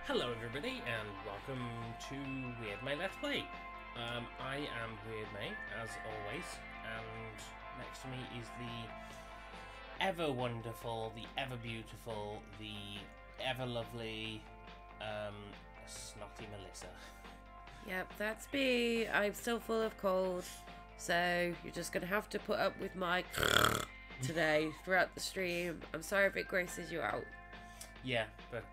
Hello everybody and welcome to Weird May Let's Play. I am Weird May, as always, and next to me is the ever wonderful, the ever beautiful, the ever lovely, snotty Melissa. Yep, that's me. I'm still full of cold, so you're just going to have to put up with my today throughout the stream. I'm sorry if it grosses you out. Yeah, but,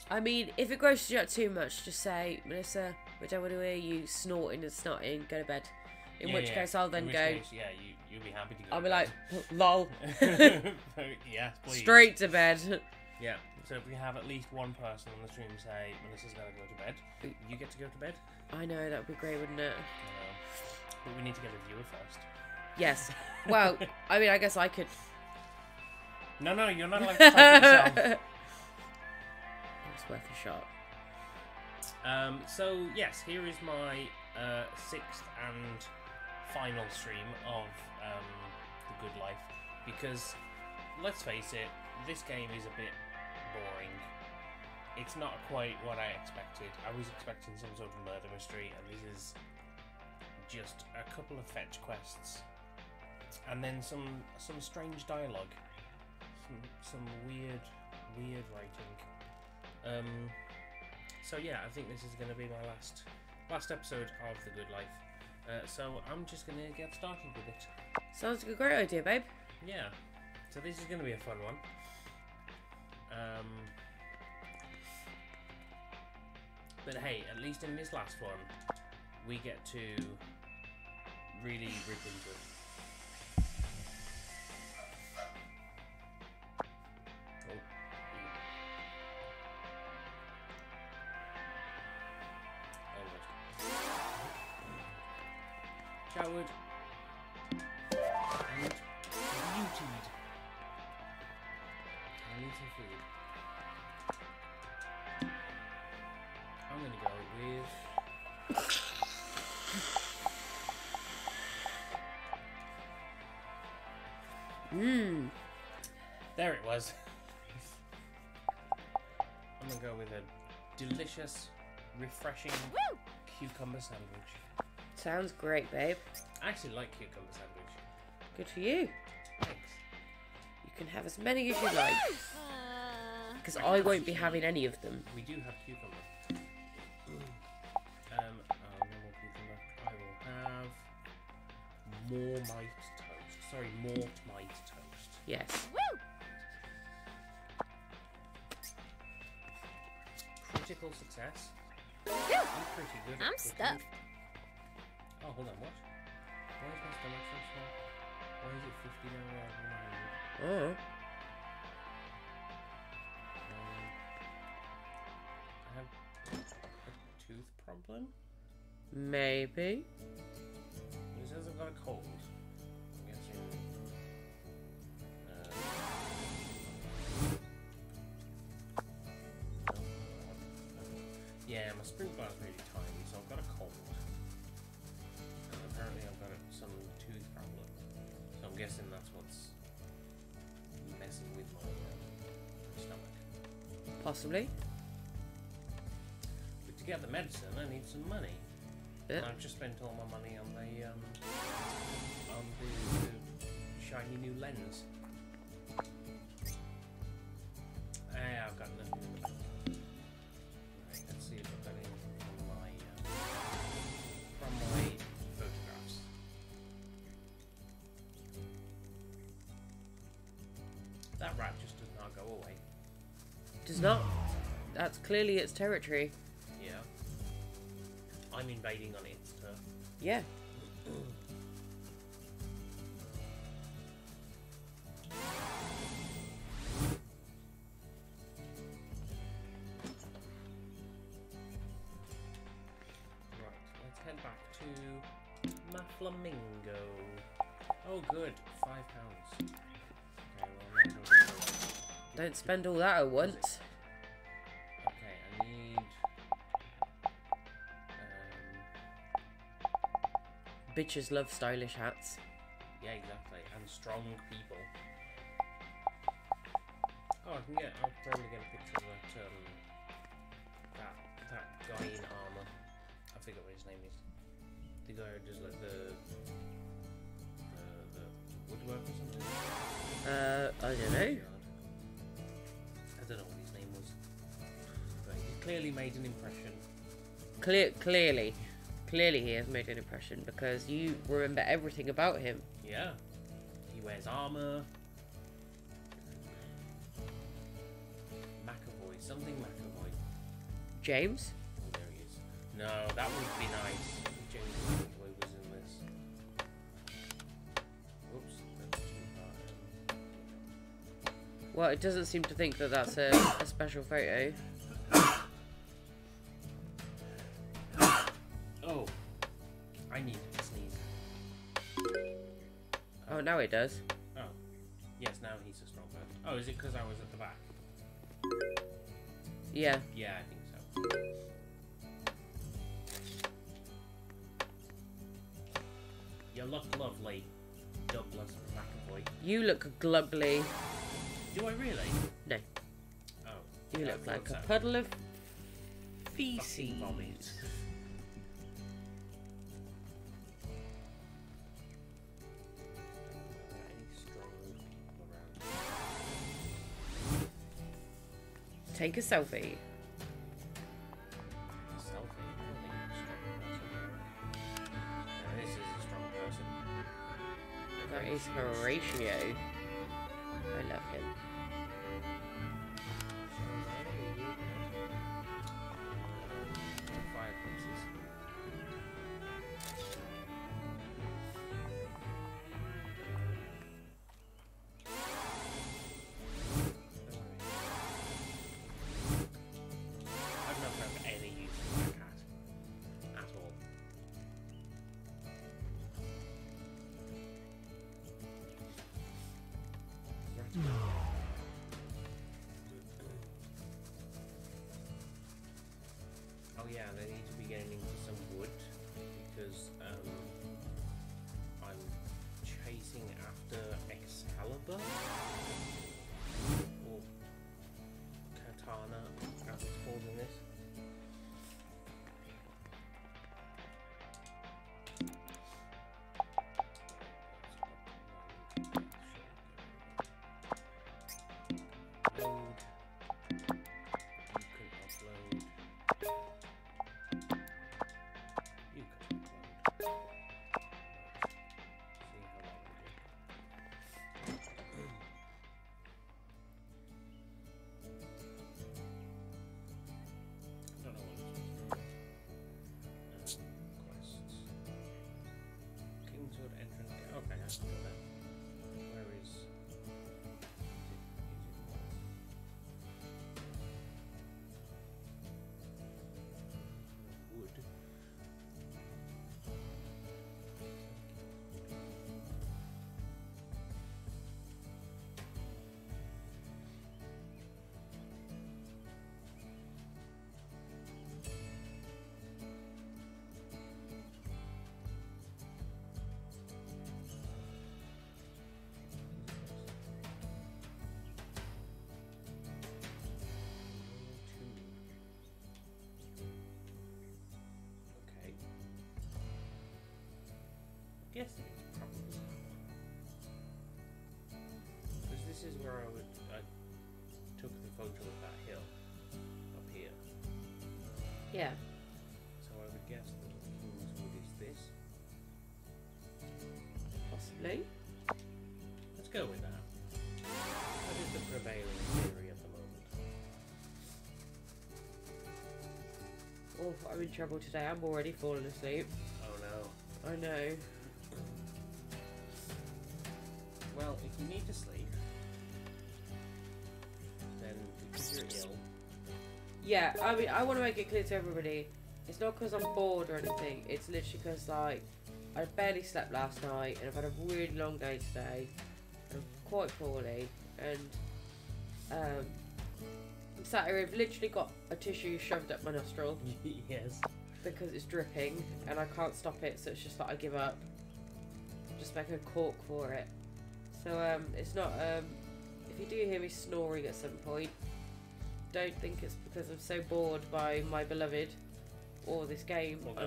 I mean, if it grosses you out too much, just say, Melissa, we don't want to hear you snorting and snotting, go to bed. In which case, I'll then go. You'll be happy to go I'll to be bed. like, lol. Yes, please. Straight to bed. Yeah, so if we have at least one person on the stream say, Melissa's got to go to bed, you get to go to bed. I know, that would be great, wouldn't it? But we need to get a viewer first. Yes. Well, I mean, I guess I could. No, you're not allowed to type it yourself. It's worth a shot. So, yes, here is my sixth and final stream of The Good Life. Because, let's face it, this game is a bit boring. It's not quite what I expected. I was expecting some sort of murder mystery, and this is just a couple of fetch quests. And then some strange dialogue. Some weird writing. So yeah, I think this is going to be my last episode of The Good Life. So I'm just going to get started with it. Sounds like a great idea, babe. Yeah. So this is going to be a fun one. But hey, at least in this last one, we get to really rip into it. Showered and beautied. I need some food. I'm gonna go with There it was. I'm gonna go with a delicious, refreshing cucumber sandwich. Sounds great, babe. I actually like cucumber sandwich. Good for you. Thanks. You can have as many as you like. Because I won't be having any of them. We do have cucumber. No more cucumber. I will have more mite toast. Sorry, mort mite toast. Yes. Critical success. I'm pretty good at I'm cooking. stuffed. Oh, hold on, what? Why is my stomach so small? Why is it 50 now rather than 100? Oh. I have a tooth problem? Maybe. It says I've got a cold. I'm guessing. Yeah, my sprint bar's really tiny, so I've got a cold. Apparently I've got some tooth problem, so I'm guessing that's what's messing with my stomach. Possibly. But to get the medicine, I need some money. And I've just spent all my money on the shiny new lens. I've got nothing in the bank. Right, let's see if I've got anything from my photographs. That rat just does not go away. Does not. That's clearly its territory. Yeah. I'm invading on its turf. Yeah. Right, let's head back to my flamingo. Oh good, £5. Okay, well now Don't spend all that at once. okay, I need Bitches love stylish hats. yeah, exactly, and strong people. Oh, I'll probably get a picture of that guy in armor. I forget what his name is. The guy who does like the woodwork or something. I don't know. I don't know what his name was. But he clearly made an impression. Clearly he has made an impression because you remember everything about him. Yeah. He wears armor. Something McAvoy. James? Oh, there he is. No, that would be nice. James McAvoy was in this. Oops, that's too far. Well, it doesn't seem to think that that's a special photo. Oh, I need to sneeze. Oh, now it does. Oh, yes, now he's a strong person. Oh, is it because I was at the back? Yeah. Yeah, I think so. You look lovely, Douglas McAvoy. You look glubly. Do I really? No. Oh. You look like a puddle of feces. Vomit. Take a selfie. This is a strong person. That is Horatio. I love him. Fireplaces. I've not found any use for that cat at all. Oh yeah, they need to be getting into some wood because I'm chasing after Excalibur or Katana, as it's called in this. Load. You can upload. You can upload. See how long we do. I don't know what it's quests. Kingswood entrance. Okay, I can do that. Where is it? Wood. Okay. Guessing it's probably because this is where I took the photo of that hill up here. Yeah. So I would guess that Kingswood is this. Possibly. Let's go with that. That is the prevailing theory at the moment. Oh, I'm in trouble today. I'm already falling asleep. Oh no. I know. Well, if you need to sleep, then because you're ill. Yeah, I mean, I want to make it clear to everybody. It's not because I'm bored or anything. It's literally because, like, I barely slept last night and I've had a really long day today. And I'm quite poorly. And, I'm sat here, I've literally got a tissue shoved up my nostril. Yes. Because it's dripping and I can't stop it, so it's just like I give up. Just make a cork for it. So, it's not, if you do hear me snoring at some point, don't think it's because I'm so bored by my beloved or this game. Although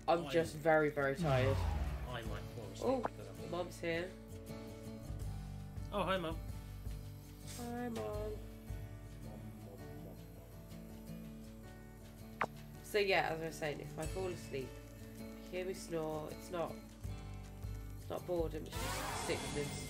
I'm just very, very tired. I might fall asleep. Oh, because I'm... Mum's here. Oh, hi, Mum. Hi, Mum. So yeah, as I was saying, if I fall asleep, if you hear me snore, it's not boredom, it's just sickness.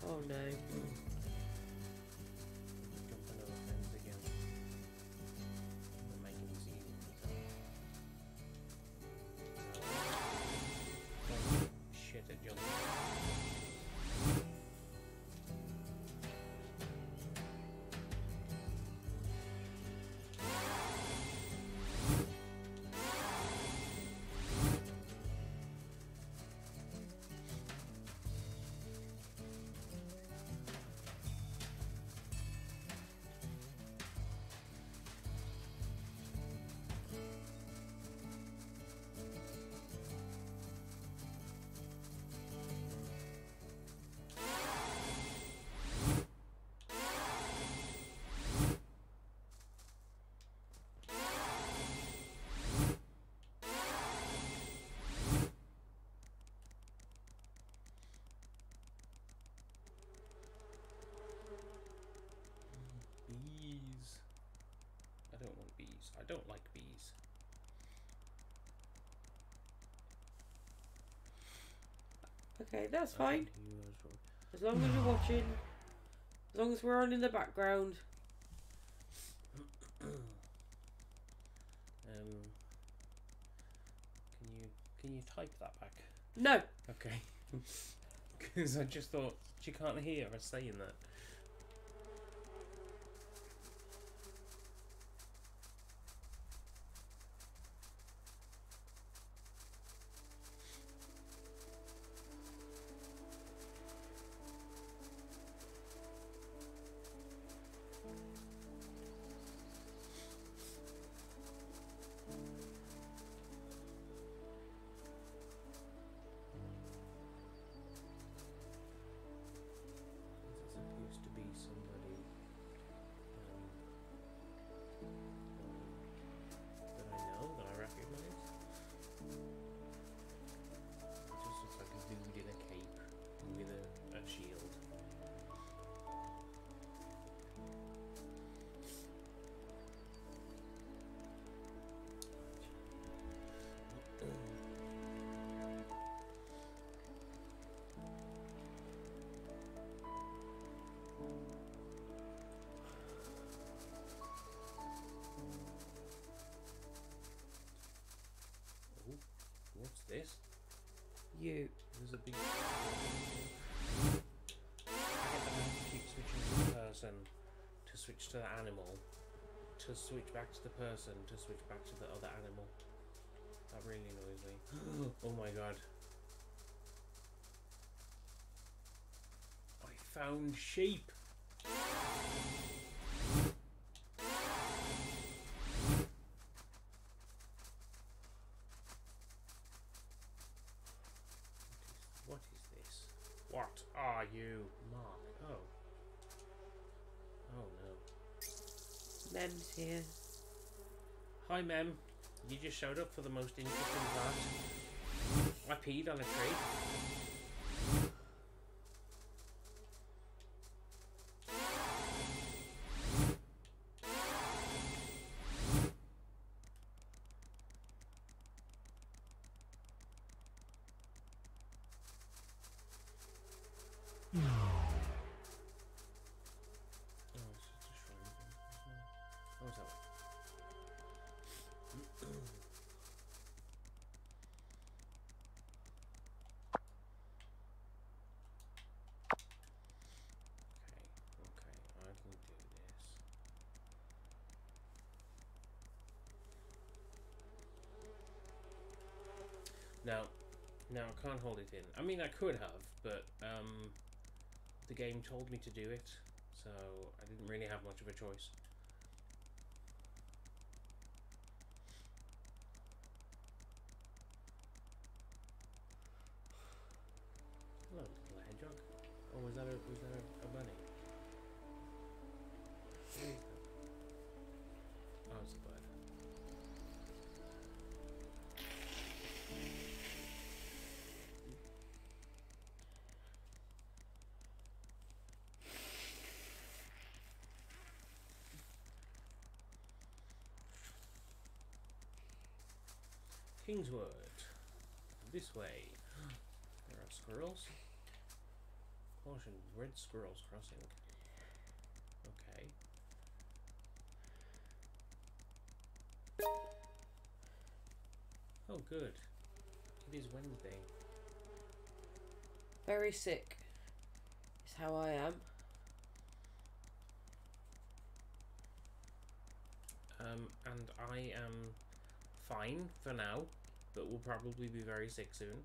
Oh no. Jumping over fence again. Making this easy for myself. Shit at jumping. Bees. I don't want bees. I don't like bees. Okay, that's fine. As long as you're watching, as long as we're on in the background. Can you type that back? No. Okay. Because I just thought she can't hear us saying that. Supposed to be somebody that I know, that I recognise. It just looks like a dude in a cape with a shield. What's this? You. There's a big... I have to keep switching to the person, to switch to the animal, to switch back to the person, to switch back to the other animal. That really annoys me. Oh my god. I found sheep! What is this? What are you, Mark? Oh. Oh no. Mem's here. Hi, Mem. You just showed up for the most interesting part. I peed on a tree. No, no, I can't hold it in. I mean, I could have, but the game told me to do it, so I didn't really have much of a choice. Hello, little hedgehog. Oh, was that a bunny? Where is that? Oh, it's a bird. Kingswood. This way. There are squirrels. Caution, red squirrels crossing. Okay. Oh, good. It is Wednesday. Very sick. Is how I am. And I am fine for now, but will probably be very sick soon.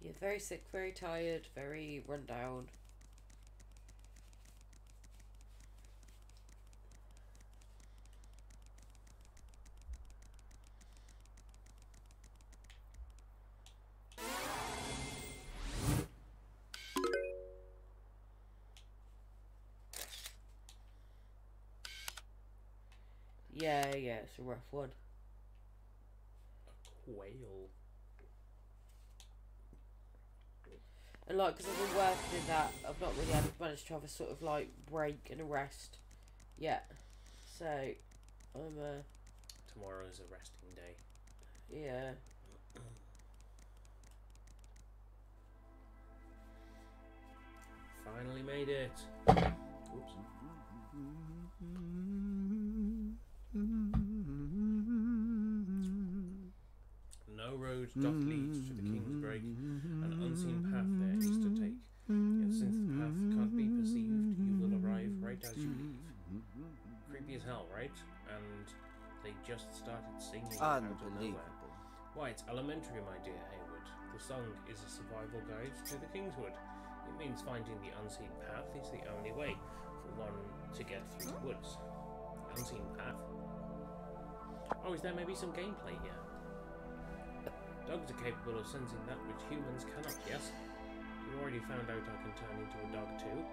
Yeah, very sick, very tired, very run down. Yeah, it's a rough one. A quail. And like, because I've been working in that, I've not really managed to have a sort of like break and a rest yet. So, I'm Tomorrow is a resting day. yeah. Finally made it. Oops. No road doth lead to the King's Break. An unseen path there is to take. Yet since the path can't be perceived, you will arrive right as you leave. Creepy as hell, right? And they just started singing out of nowhere. Why, it's elementary, my dear Haywood. The song is a survival guide to the Kingswood. It means finding the unseen path is the only way for one to get through the woods. Unseen path? Oh, is there maybe some gameplay here? Dogs are capable of sensing that which humans cannot, yes? You already found out I can turn into a dog too.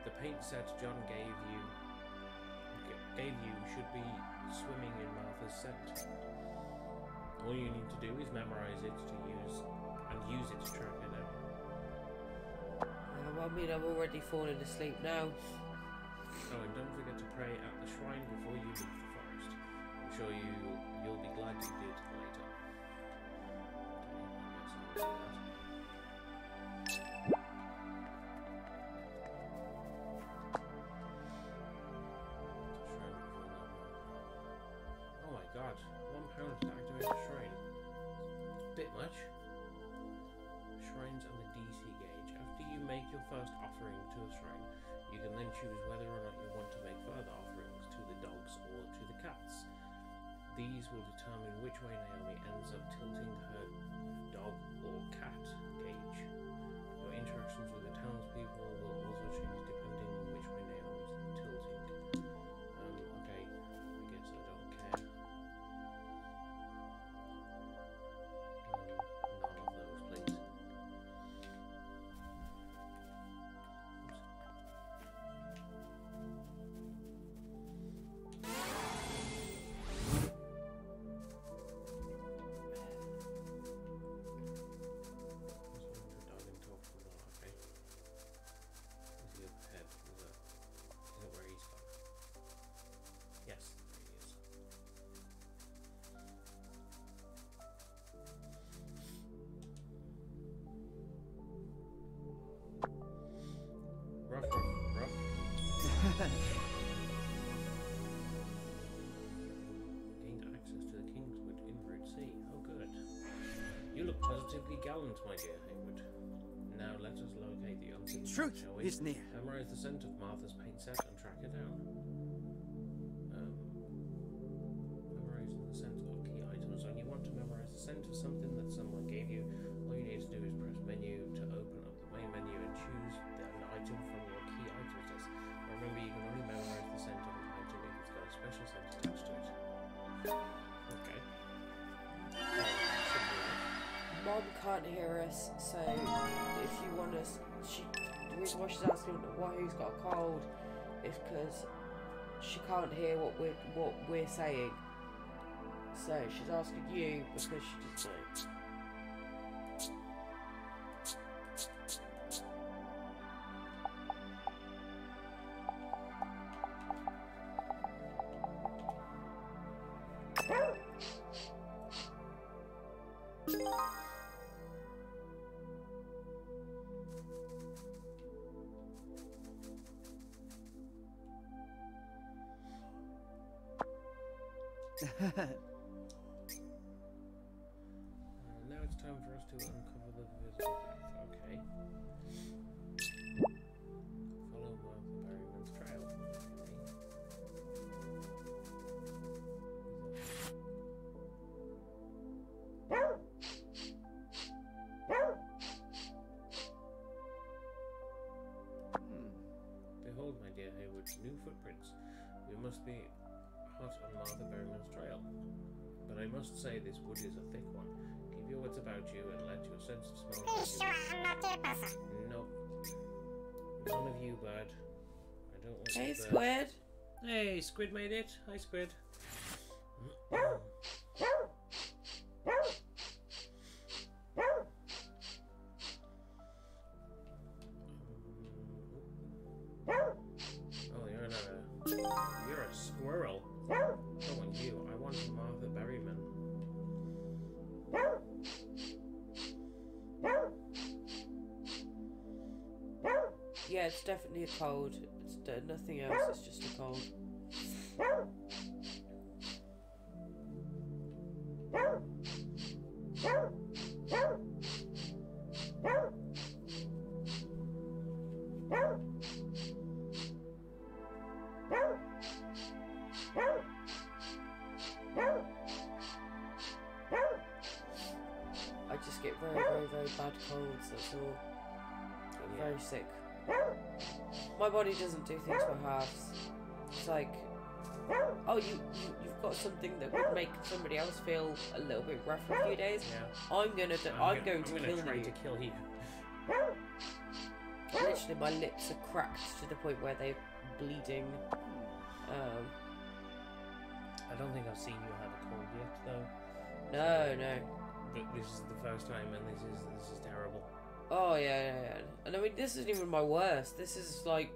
The paint set John gave you should be swimming in Martha's scent. All you need to do is memorize it to use it to track it down. I mean, I'm already falling asleep now. Oh, and don't forget to pray at the shrine before you leave the forest. I'm sure you'll be glad you did later. Okay, I guess I'll do that. Oh my god, £1 to activate the shrine. Bit much. Shrines and the DC gauge. After you make your first offering to a shrine, you can then choose whether or not you want to make further offerings to the dogs or to the cats. These will determine which way Naomi ends up tilting her dog or cat gauge. Your interactions with the townspeople will also change depending on which way Naomi's tilting. Okay, I guess I don't care. None of those, please. Gained access to the Kingswood in Route C. Oh, good. You look positively gallant, my dear Haywood. Now let us locate the unseen path, shall we? Truth is near. Memorize the scent of Martha's paint set and track it down. scent of something that someone gave you, all you need to do is press menu to open up the main menu and choose an item from your key items list. Remember, you can only memorize the scent of an item if it's got a special scent attached to it. Okay. Mom can't hear us, so if you want us, the reason why she's asking who's got a cold is because she can't hear what we're saying. So she's asking you because she doesn't know. Now it's time for us to uncover the visible path. Okay. Follow Martha Berryman's trail. Behold, my dear Haywood, new footprints. We must be hot on Martha Berryman's trail. But I must say this wood is a thick one. Keep your wits about you and let your sense of smell... Are you sure I'm not the person? No. None of you, bird. I don't want Hey, you, bird. Squid. Hey, Squid made it. Hi, Squid. Oh, you're a squirrel. I don't want you. I want Martha Berryman. Yeah, it's definitely a cold. It's nothing else. It's just a cold. I just get very, very, very bad colds, that's all. I'm very sick. My body doesn't do things for halves. It's like, oh, you've got something that would make somebody else feel a little bit rough for a few days. Yeah. I'm going to kill you. Literally, my lips are cracked to the point where they're bleeding. I don't think I've seen you have a cold yet, though. No. But this is the first time, and this is terrible. Oh yeah. And I mean, this isn't even my worst. This is like,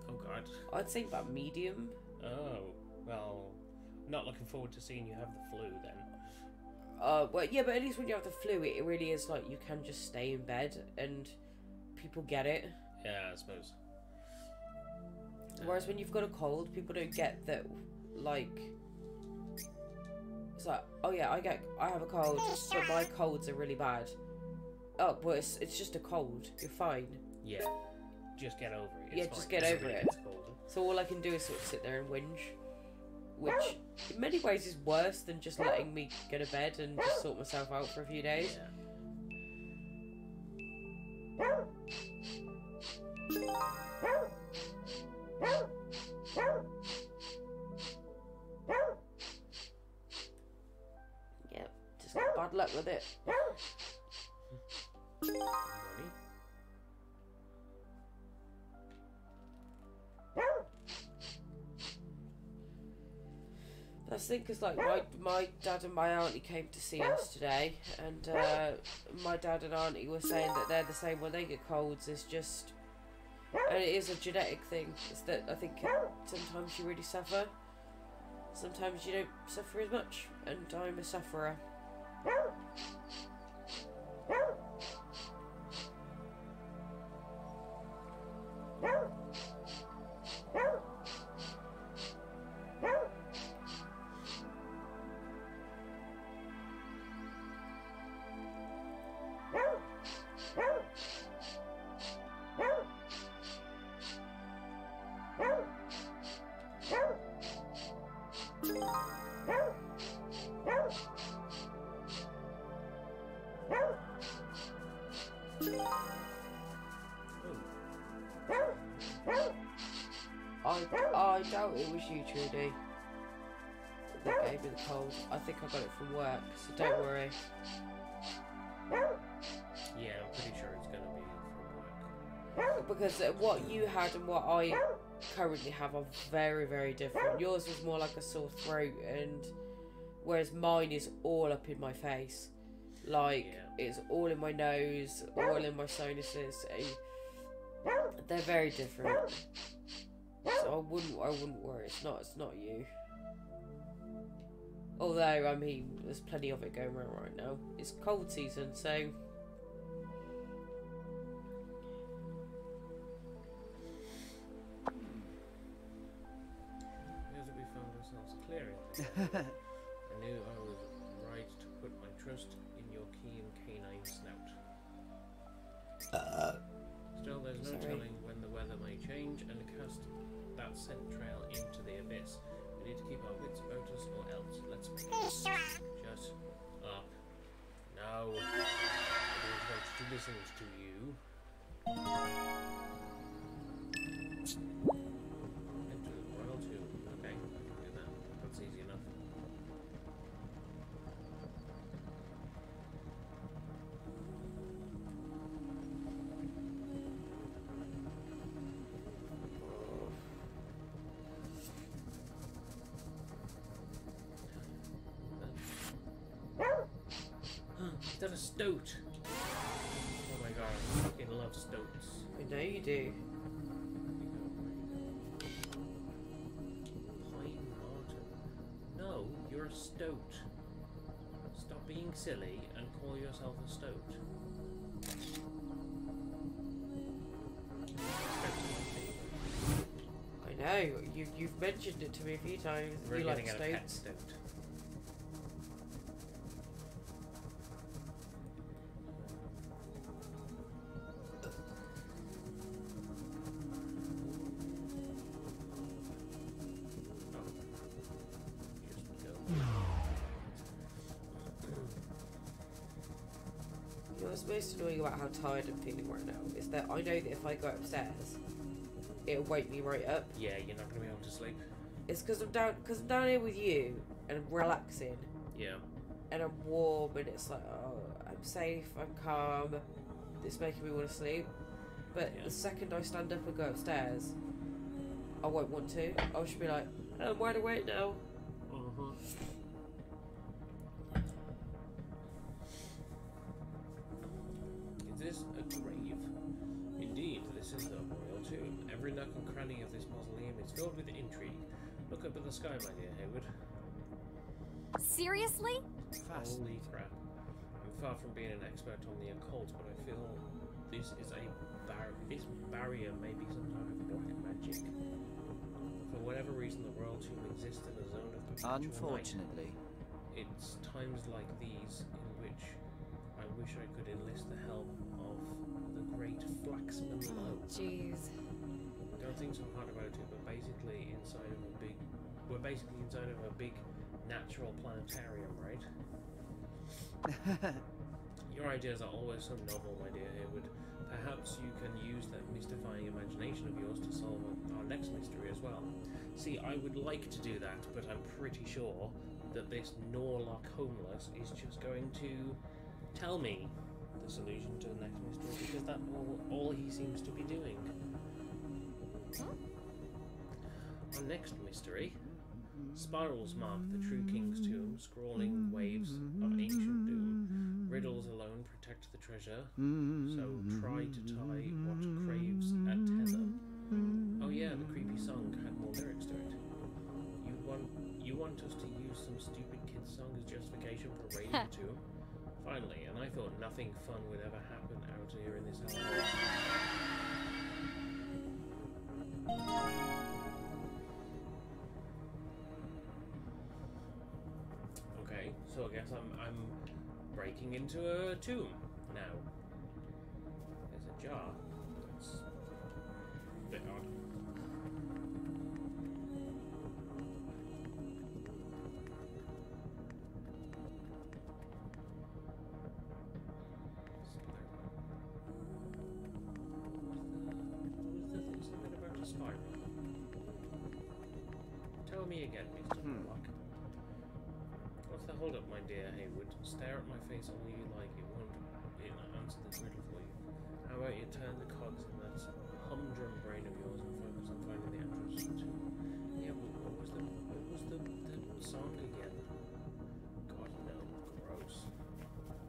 Oh God. I'd say about medium. Oh well, not looking forward to seeing you have the flu then. Well, yeah, but at least when you have the flu, it really is like you can just stay in bed and people get it. Yeah, I suppose. Whereas when you've got a cold, people don't get that. Like, it's like, oh yeah, I have a cold, but my colds are really bad. Oh, well, it's just a cold. You're fine. Yeah, just get over it. Yeah, It's just fine. get over Everybody it. gets cold. So all I can do is sort of sit there and whinge, which in many ways is worse than just letting me go to bed and just sort myself out for a few days. Yep, just got bad luck with it. Money. That's the thing, because like my dad and my auntie came to see us today, and my dad and auntie were saying that they're the same when they get colds. It's just, and it is a genetic thing. It's that I think sometimes you really suffer, sometimes you don't suffer as much, and I'm a sufferer. I doubt it was you, Trudy, that gave me the cold. I think I got it from work, so don't worry. Yeah, I'm pretty sure it's going to be from work. Because what you had and what I currently have are very, very different. Yours was more like a sore throat, and whereas mine is all up in my face. Like, it's all in my nose, all in my sinuses. They're very different. So I wouldn't worry. It's not you. Although, I mean, there's plenty of it going around right now. It's cold season, so... Here's that we found ourselves clearing. I knew I was right to put my trust in your keen canine snout. Still, there's no telling when the weather may change and cast that scent trail into the abyss. We need to keep our wits about us, or else. Let's Be sure. shut up. No, I don't want to listen to you. Into the royal tomb. Okay, I can do that. That's easy enough. Is that a stoat? Oh my god, I fucking love stoats. I know you do. Pine Martin. No, you're a stoat. Stop being silly and call yourself a stoat. I know. You've mentioned it to me a few times. We're You like getting a pet stoats. stoat. You know what's most annoying about how tired I'm feeling right now is that I know that if I go upstairs, it'll wake me right up. Yeah, you're not going to be able to sleep. It's because I'm down here with you and I'm relaxing Yeah. and I'm warm and it's like, oh, I'm safe, I'm calm. It's making me want to sleep. But Yeah. the second I stand up and go upstairs, I won't want to. I'll just be like, oh, I'm wide awake now. Is this a grave? Indeed, this is the royal tomb. Every nook and cranny of this mausoleum is filled with intrigue. Look up at the sky, my dear Hayward. Seriously? Holy crap. I'm far from being an expert on the occult, but I feel this is this barrier may be some kind of black magic. For whatever reason, the royal tomb exists in a zone of perpetual Unfortunately. night. It's times like these in which I wish I could enlist the help of the great Flaxman Lowe. Jeez. Don't think so hard about it, but we're basically inside of a big natural planetarium, right? Your ideas are always so novel, my dear Hayward. Perhaps you can use that mystifying imagination of yours to solve our next mystery as well. See, I would like to do that, but I'm pretty sure that this Norlock homeless is just going to tell me the solution to the next mystery, because that's all he seems to be doing. Our next mystery. Spirals mark the true king's tomb, scrawling waves of ancient doom. Riddles alone protect the treasure, so try to tie what craves at tether. Oh yeah, the creepy song had more lyrics to it. You want us to use some stupid kid's song as justification for raiding the tomb? Finally, and I thought nothing fun would ever happen out here in this hellhole. Okay, so I guess I'm breaking into a tomb now. There's a jar. That's a bit odd. Something about a spiral. again, Mr. Warlock. What's the hold up, my dear Haywood? Stare at my face all you like. It won't answer the riddle for you. How about you turn the cogs in that humdrum brain of yours and focus on finding the answers to... Yeah, what was the song again? God, no. Gross.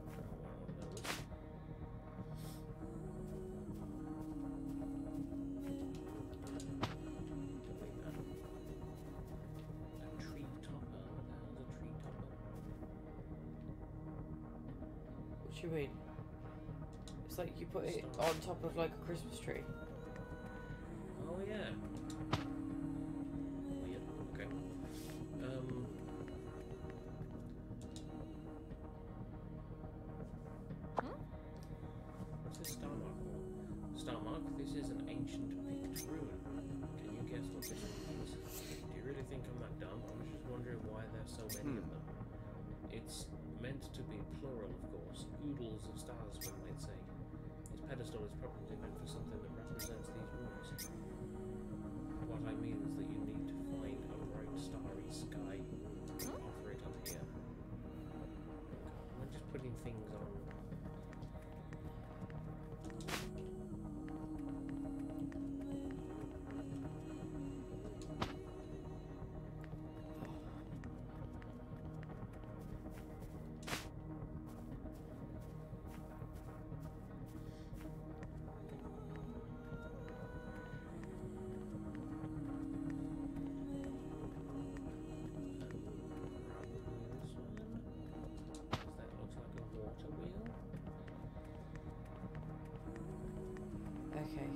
I don't want one of those. Delete that. A tree topper. What the hell's a tree topper? What do you mean? It's like you put it on top of like a Christmas tree. Oh yeah. Weird. Okay. What's this star mark for? Star mark? This is an ancient picked rune. Can you guess what this means? Do you really think I'm that dumb? I was just wondering why there's so many of them. It's meant to be plural, of course. Oodles of stars, one might say. Its pedestal is probably meant for something that represents these runes. What I mean is that you need to find a bright starry sky and offer it up here. We're just putting things on. Okay.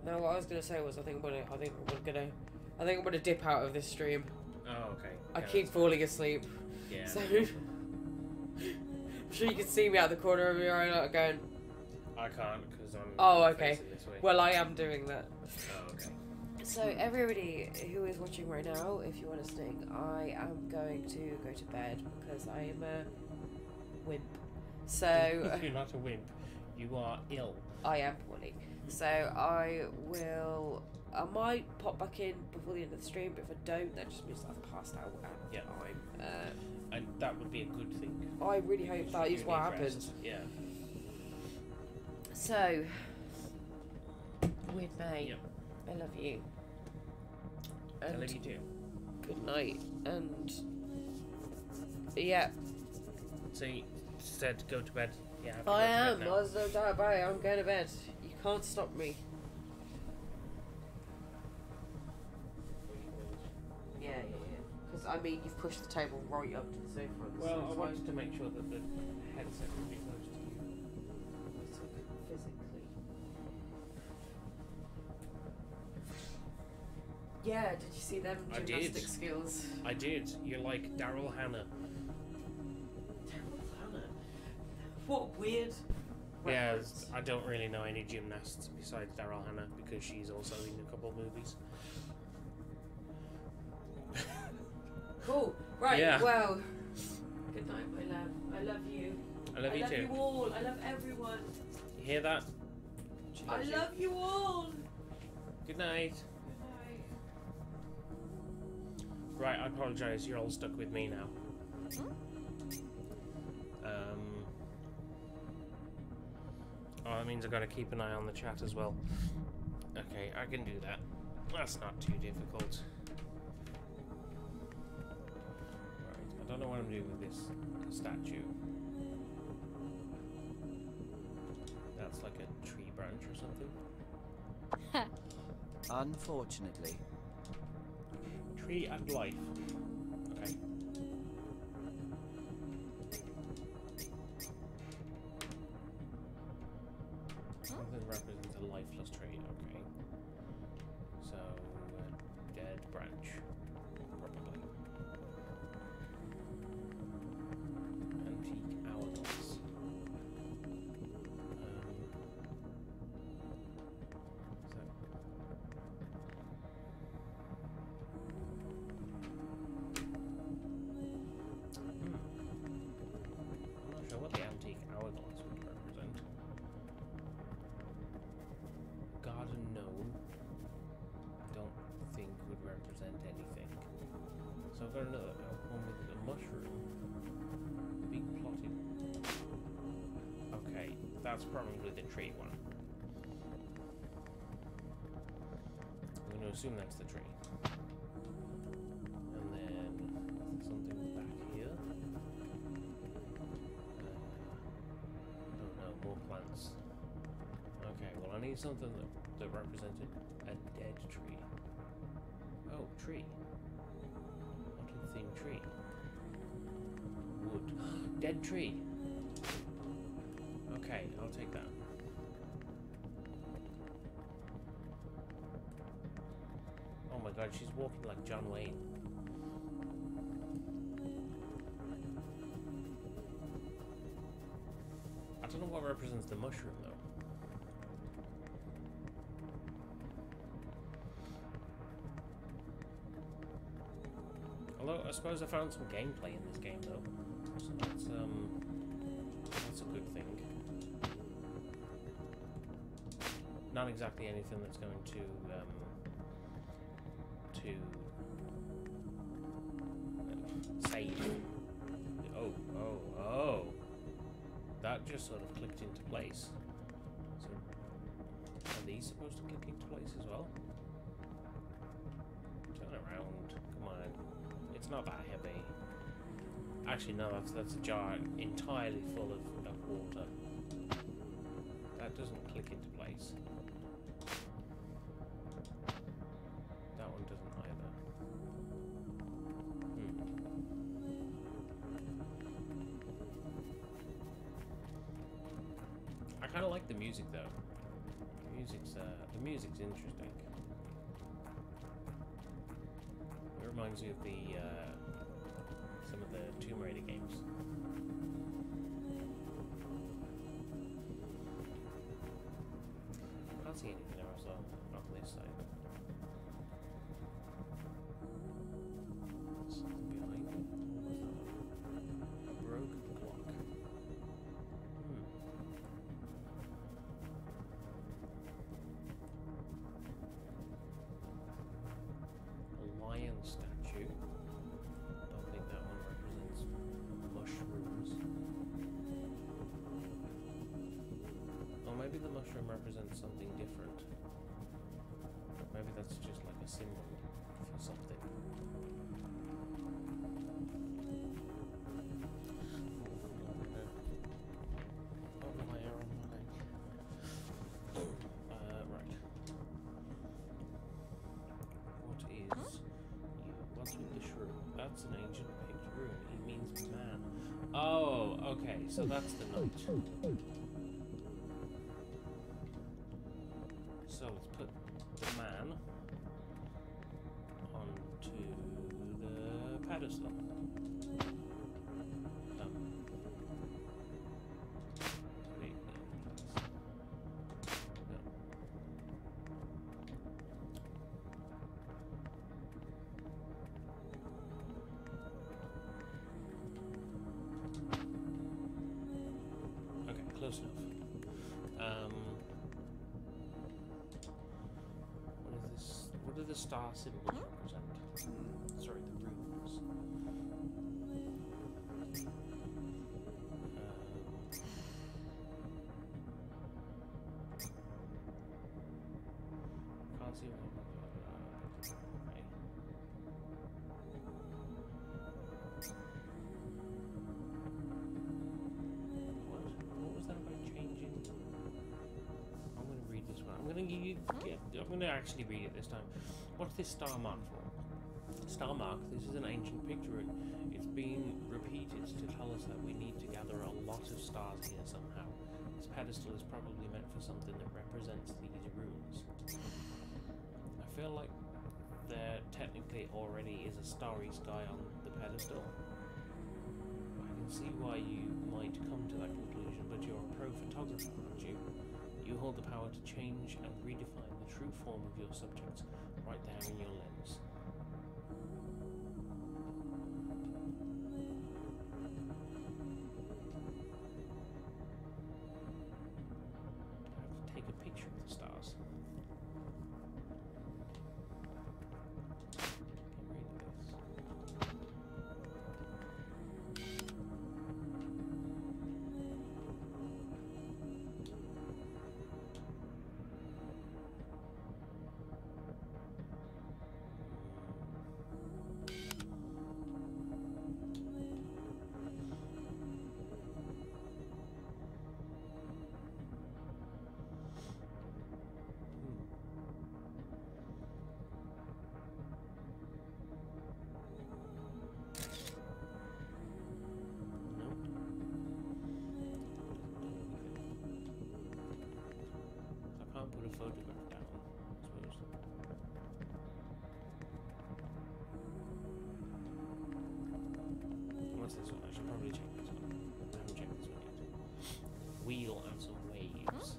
No, what I was gonna say was I think I'm gonna dip out of this stream. Oh, okay. I Yeah, keep falling asleep. Yeah. So I'm sure you can see me out the corner of your eye not going. I can't because I'm. Oh, okay. facing this way. Well, I am doing that. Oh, okay. So everybody who is watching right now, if you're listening, I am going to go to bed because I am a wimp. So You're not a wimp. You are ill. I am poorly. So I might pop back in before the end of the stream, but if I don't, that just means I've passed out at the time. And that would be a good thing. I really hope that is what happened. Rest. Yeah. So, weird mate, Yep. I love you. I love you too. Good night, and yeah. So you said go to bed. Yeah. I am. There's no doubt about it. I'm going to bed. You can't stop me. Yeah. Because I mean, you've pushed the table right up to the sofa. Well, I wanted to make sure that the headset would be close to you. Physically. Yeah. Did you see them I gymnastic did. skills? I did. You're like Daryl Hannah. What weird. Yeah, reference. I don't really know any gymnasts besides Daryl Hannah because she's also in a couple of movies. Cool. Right. Yeah. Well. Good night, my love. I love you. I love you love too. you all. I love everyone. You hear that? She I loves you. love you all. Good night. Good night. Right, I apologise. You're all stuck with me now. Oh, that means I've got to keep an eye on the chat as well. Okay, I can do that. That's not too difficult. Right, I don't know what I'm doing with this statue. That's like a tree branch or something. Unfortunately. Tree and life. Okay. Something represents a lifeless tree, okay. So, a dead branch, probably. Antique hourglass. I'm not sure what the antique hourglass would represent. Garden gnome, I don't think would represent anything. So I've got another one with a mushroom being plotted. Okay, that's probably the tree one. I'm going to assume that's the tree. And then something back here. Oh no, more plants. Okay, well I need something that represented a dead tree. Oh, tree. What thing tree? Wood. Dead tree! Okay, I'll take that. Oh my god, she's walking like John Wayne. I don't know what represents the mushroom though. Although I suppose I found some gameplay in this game though, so that's a good thing. Not exactly anything that's going to save. Oh! That just sort of clicked into place. So are these supposed to click into place as well? Turn around. Come on. It's not that heavy. Actually, no, that's a jar entirely full of water. That doesn't click into place. That one doesn't either. I kind of like the music though. The music's interesting. It reminds me of some of the Tomb Raider games. I can't see anything else on this side. Something behind me? What was that? A broken clock. A lion statue. Don't think that one represents mushrooms. Or maybe the mushroom represents something different. Maybe that's just like a symbol for something. Oh, my arrow on my leg. Right. What's with the shrew? That's an ancient picked rune. It means man. Oh, okay, so that's the knight. So let's put the man onto the pedestal. Wait, no. Okay, close enough. What do the star symbols represent? Sorry, the runes. Can't see what. Okay. What was that about changing? I'm going to read this one. I'm going to actually read it this time. What's this star mark for? Star mark, this is an ancient picture rune. It's been repeated to tell us that we need to gather a lot of stars here somehow. This pedestal is probably meant for something that represents these runes. I feel like there technically already is a starry sky on the pedestal. I can see why you might come to that conclusion, but you're a pro photographer, aren't you? You hold the power to change and redefine the true form of your subjects right there in your lens. What's this one? I should probably check this one. I haven't checked this one yet. Wheel and some waves.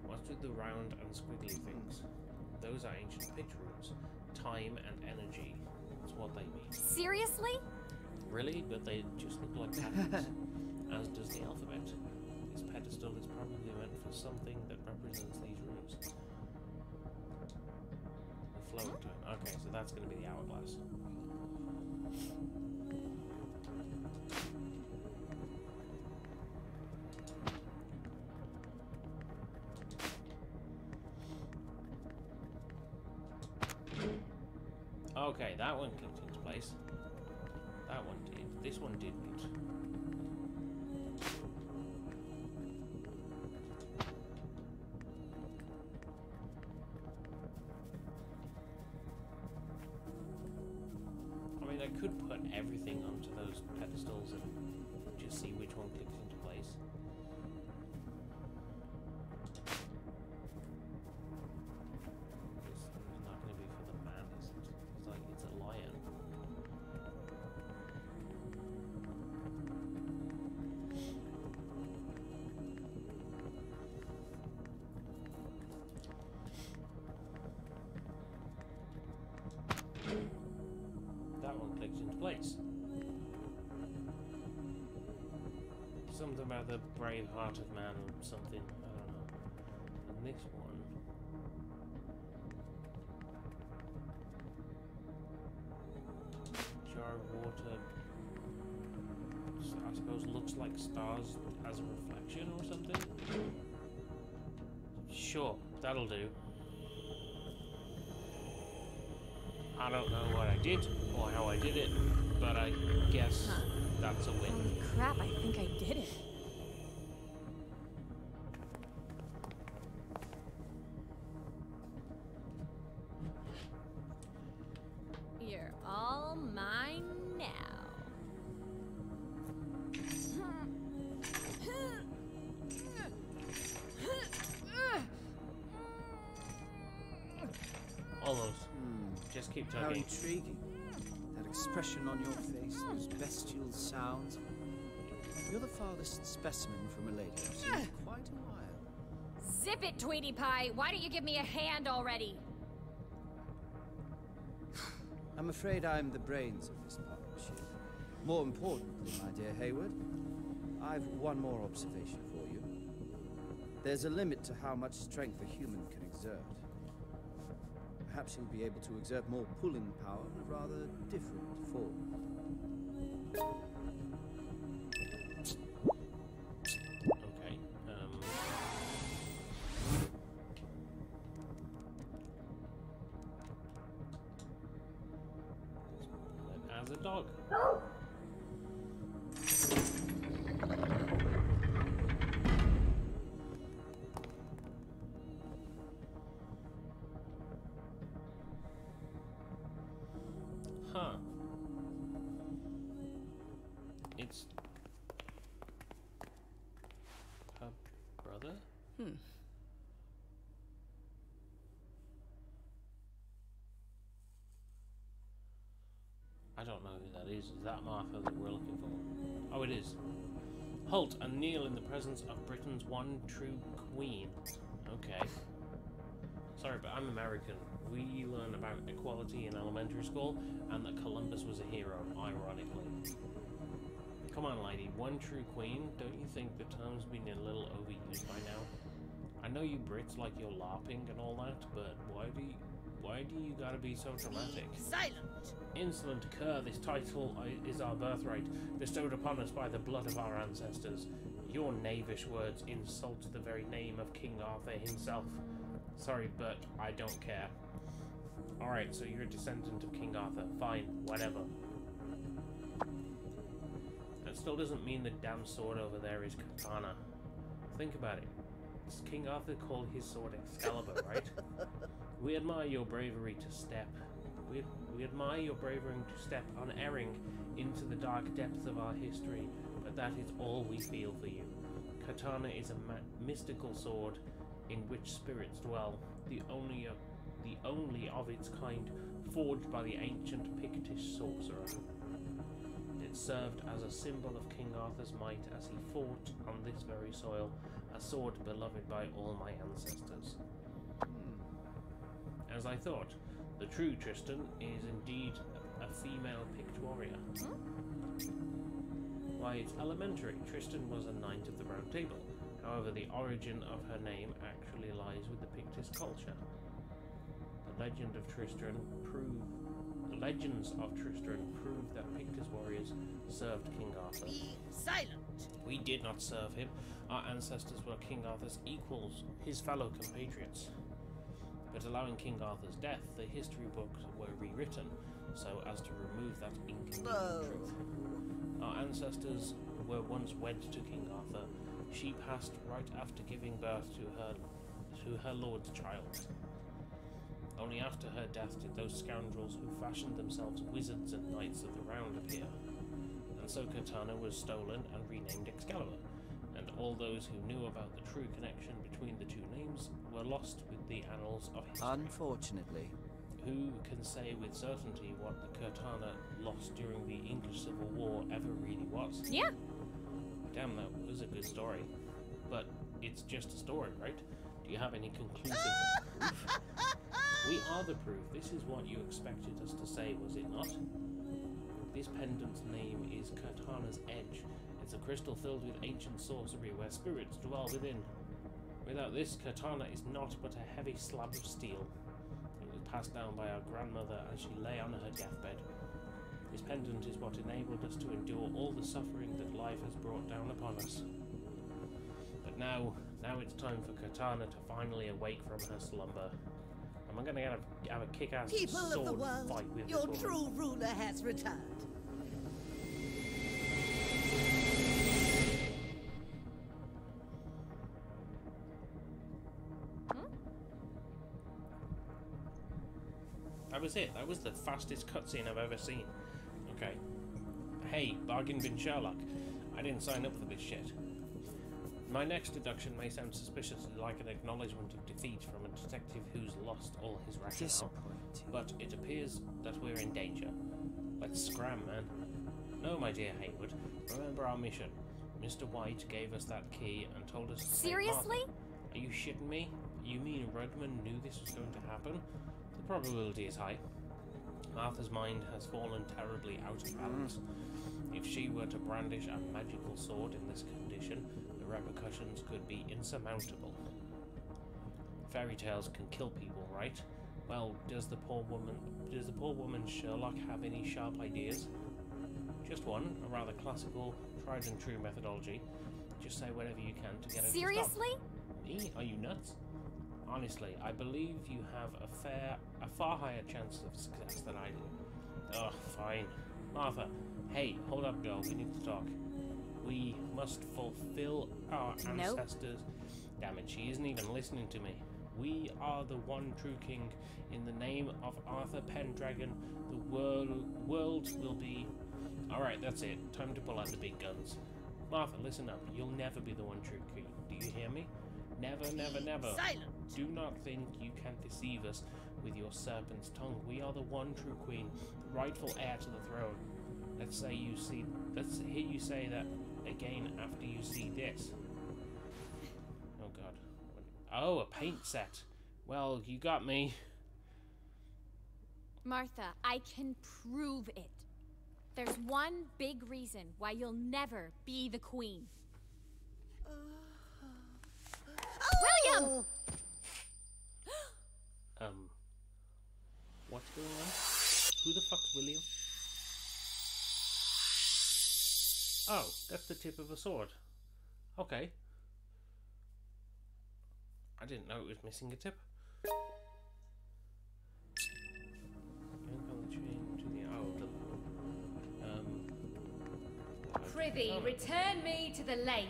What's with the round and squiggly things? Those are ancient pitch runes. Time and energy. That's what they mean. Seriously? Really? But they just look like patterns. As does the alphabet. This pedestal is probably meant for something that represents these runes. The float. Okay, so that's going to be the hourglass. Okay, that one clicked into place. That one did. This one didn't. I mean, I could put everything onto those pedestals and just see which one clicks into place. It's not going to be for the man, is it? It's like, it's a lion. That one clicks into place. Something about the brave heart of man or something, I don't know. And this one... jar of water, I suppose looks like stars as a reflection or something? Sure, that'll do. I don't know what I did or how I did it, but I guess that's a win. Holy crap, I think I did it. You're all mine now. Almost. Just keep How talking. intriguing. That expression on your face, those bestial sounds. You're the farthest specimen from a lady I've seen in quite a while. Zip it, Tweety Pie. Why don't you give me a hand already? I'm afraid I'm the brains of this partnership. More importantly, my dear Hayward, I've one more observation for you. There's a limit to how much strength a human can exert. Perhaps you'll be able to exert more pulling power in a rather different form. Okay. As a dog. Huh. It's her brother? I don't know who that is. Is that Martha that we're looking for? Oh, it is. Halt and kneel in the presence of Britain's one true queen. Okay. Sorry, but I'm American. We learn about equality in elementary school, and that Columbus was a hero, ironically. Come on, lady. One true queen? Don't you think the term's been a little overused by now? I know you Brits like your LARPing and all that, but why do you gotta be so dramatic? Silent! Insolent cur, this title is our birthright, bestowed upon us by the blood of our ancestors. Your knavish words insult the very name of King Arthur himself. Sorry, but I don't care. Alright, so you're a descendant of King Arthur. Fine, whatever. That still doesn't mean the damn sword over there is katana. Think about it. King Arthur called his sword Excalibur, right? We admire your bravery to step. We admire your bravery to step unerring into the dark depths of our history, but that is all we feel for you. Katana is a mystical sword in which spirits dwell, the only of its kind, forged by the ancient Pictish sorcerer. Did served as a symbol of King Arthur's might as he fought on this very soil, a sword beloved by all my ancestors. As I thought, the true Tristan is indeed a female-picked warrior. Why, it's elementary. Tristan was a knight of the Round Table. However, the origin of her name actually lies with the Pictish culture. The legends of Tristram prove that Pictish warriors served King Arthur. Be silent! We did not serve him. Our ancestors were King Arthur's equals, his fellow compatriots. But allowing King Arthur's death, the history books were rewritten so as to remove that inconvenient truth. Our ancestors were once wed to King Arthur. She passed right after giving birth to her lord's child. Only after her death did those scoundrels who fashioned themselves wizards and knights of the round appear. And so Katana was stolen and renamed Excalibur, and all those who knew about the true connection between the two names were lost with the annals of history. Unfortunately. Who can say with certainty what the Katana lost during the English Civil War ever really was? Yeah. Damn, that was a good story. But it's just a story, right? Do you have any conclusive proof? We are the proof. This is what you expected us to say, was it not? This pendant's name is Katana's Edge. It's a crystal filled with ancient sorcery where spirits dwell within. Without this, Katana is not but a heavy slab of steel. It was passed down by our grandmother as she lay on her deathbed. This pendant is what enabled us to endure all the suffering that life has brought down upon us. But now it's time for Katana to finally awake from her slumber. Am I going to have a kick-ass People of the sword world, fight with your this woman? true ruler has returned. That was it. That was the fastest cutscene I've ever seen. Okay. Hey, bargain bin Sherlock. I didn't sign up for this shit. My next deduction may sound suspiciously like an acknowledgement of defeat from a detective who's lost all his rationale, Disappointing. but it appears that we're in danger. Let's scram, man. No, my dear Haywood, remember our mission. Mr. White gave us that key and told us to save Seriously? Martha. Are you shitting me? You mean Rudman knew this was going to happen? The probability is high. Martha's mind has fallen terribly out of balance. If she were to brandish a magical sword in this condition, the repercussions could be insurmountable. Fairy tales can kill people, right? Well, does the poor woman Sherlock have any sharp ideas? Just one, a rather classical, tried and true methodology. Just say whatever you can to get her to stop. Seriously? Me? Are you nuts? Honestly, I believe you have a far higher chance of success than I do. Ugh, fine. Martha, hey, hold up, girl. We need to talk. We must fulfill our ancestors. Damn it, she isn't even listening to me. We are the one true king. In the name of Arthur Pendragon, the world will be... Alright, that's it. Time to pull out the big guns. Martha, listen up. You'll never be the one true king. Do you hear me? Never, never, never. Silent! Do not think you can deceive us with your serpent's tongue. We are the one true queen, the rightful heir to the throne. Let's hear you say that again after you see this. Oh god. Oh, a paint set. Well, you got me. Martha, I can prove it. There's one big reason why you'll never be the queen. William! What's going on? Who the fuck's William? Oh, that's the tip of a sword. Okay. I didn't know it was missing a tip. Yank on the chain to the Prithee, return me to the lake.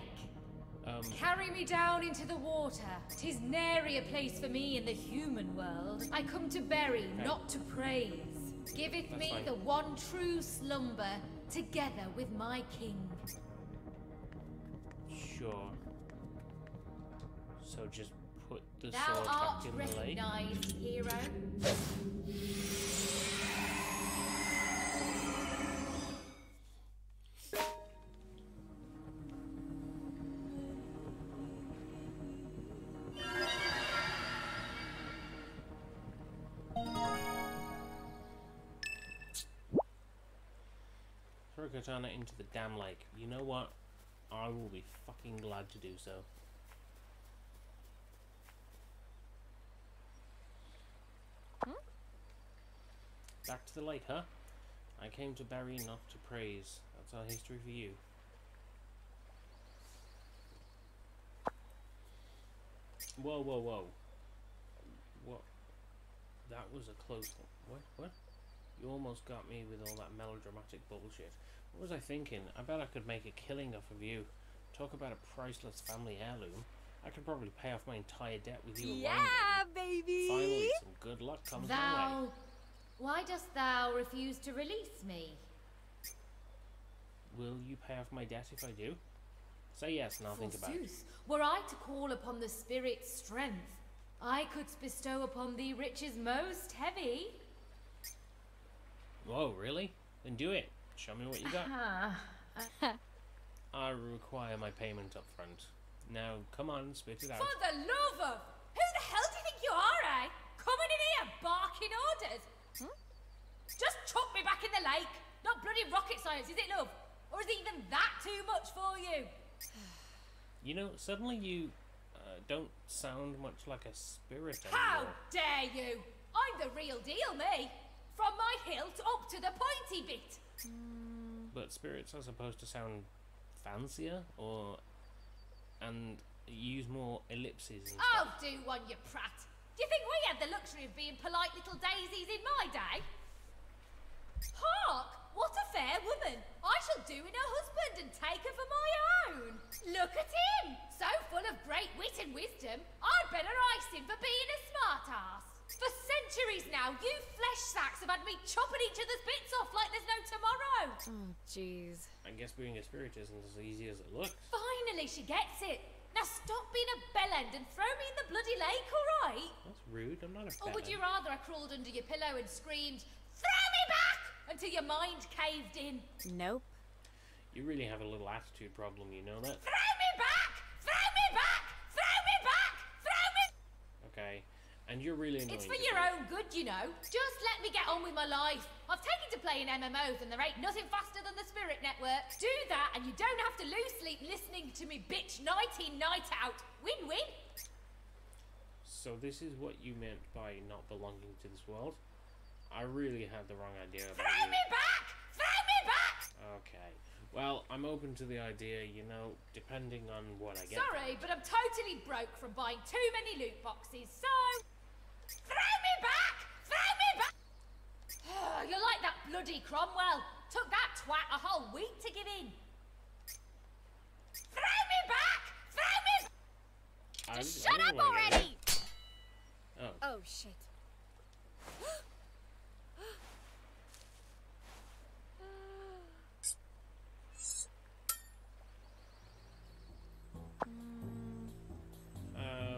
Carry me down into the water. 'Tis nary a place for me in the human world. I come to bury, not to praise. Giveth That's me fine. the one true slumber, together with my king. Sure. So just put the Thou sword art back in the lake. recognized, hero. Katana into the damn lake. You know what? I will be fucking glad to do so. Back to the lake, huh? I came to bury, not to praise. That's our history for you. Whoa, whoa, whoa. What? That was a close one. What? You almost got me with all that melodramatic bullshit. What was I thinking? I bet I could make a killing off of you. Talk about a priceless family heirloom. I could probably pay off my entire debt with you alone. Yeah, baby! Finally, some good luck comes my way. Why dost thou refuse to release me? Will you pay off my debt if I do? Say yes and I'll think about it. Were I to call upon the spirit's strength, I could bestow upon thee riches most heavy. Whoa, really? Then do it. Show me what you got. I require my payment up front. Now, come on, spit it out. For the love of... Who the hell do you think you are, eh? Coming in here barking orders? Just chuck me back in the lake. Not bloody rocket science, is it, love? Or is even that too much for you? You know, suddenly you don't sound much like a spirit anymore. How dare you? I'm the real deal, me. From my hilt up to the pointy bit. But spirits are supposed to sound fancier, and use more ellipses and Oh, stuff. do one, you prat. Do you think we had the luxury of being polite little daisies in my day? Hark! What a fair woman! I shall do in her husband and take her for my own. Look at him! So full of great wit and wisdom, I'd better ice him for being a smart ass. For centuries now, you flesh sacks have had me chopping each other's bits off like there's no tomorrow. Oh, jeez. I guess being a spirit isn't as easy as it looks. Finally, she gets it. Now stop being a bellend and throw me in the bloody lake, alright? That's rude, I'm not a Or would you bellend. rather I crawled under your pillow and screamed, "Throw me back!" until your mind caved in? Nope. You really have a little attitude problem, you know that? Throw me back! Throw me back! Throw me back! Throw me... Okay, and you're really annoying. It's for to your me. own good, you know. Just let me get on with my life. I've taken to playing MMOs and there ain't nothing faster than the Spirit Network. Do that and you don't have to lose sleep listening to me bitch night in, night out. Win-win. So this is what you meant by not belonging to this world? I really had the wrong idea about Throw you. me back! Throw me back! Okay. Well, I'm open to the idea, you know, depending on what I get. Sorry, but I'm totally broke from buying too many loot boxes, so... Throw me back! Throw me back! You're like that bloody Cromwell. Took that twat a whole week to give in. Throw me back! Throw me... Just shut up already! Oh. Oh, shit.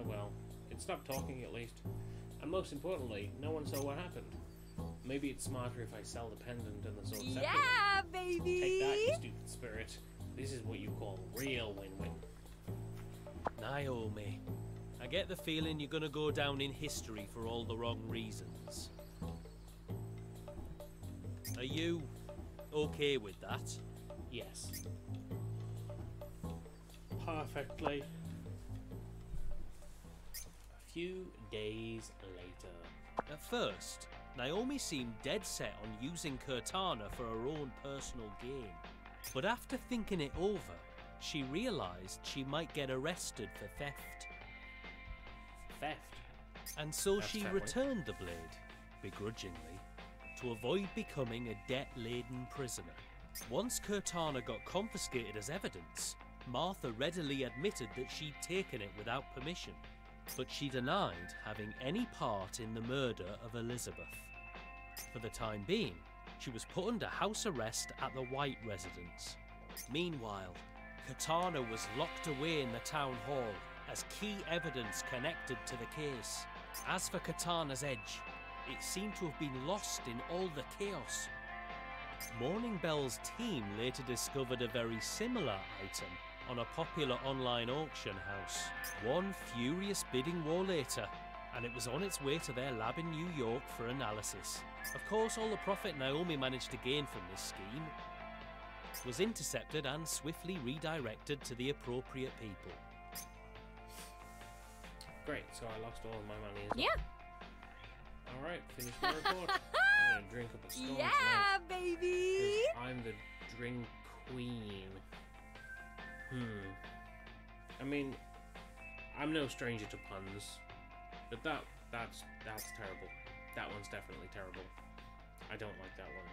Well, it stopped talking at least. And most importantly, no one saw what happened. Maybe it's smarter if I sell the pendant and the sword separately. Yeah, baby! Take that, you stupid spirit. This is what you call real win-win. Naomi, I get the feeling you're gonna go down in history for all the wrong reasons. Are you okay with that? Yes. Perfectly. A few days later. At first, Naomi seemed dead set on using Cortana for her own personal gain. But after thinking it over, she realised she might get arrested for theft. Theft. And so That's she fair returned the blade, begrudgingly, to avoid becoming a debt-laden prisoner. Once Cortana got confiscated as evidence, Martha readily admitted that she'd taken it without permission, but she denied having any part in the murder of Elizabeth. For the time being, she was put under house arrest at the White residence. Meanwhile, Cortana was locked away in the town hall as key evidence connected to the case. As for Cortana's edge, it seemed to have been lost in all the chaos. Morning Bell's team later discovered a very similar item on a popular online auction house. One furious bidding war later, and it was on its way to their lab in New York for analysis. Of course, all the profit Naomi managed to gain from this scheme was intercepted and swiftly redirected to the appropriate people. Great, so I lost all of my money as well. Yeah. Alright, finish my report. I'm gonna drink up a storm Yeah, tonight. baby. 'Cause I'm the drink queen. I mean, I'm no stranger to puns, but that's terrible. That one's definitely terrible. I don't like that one.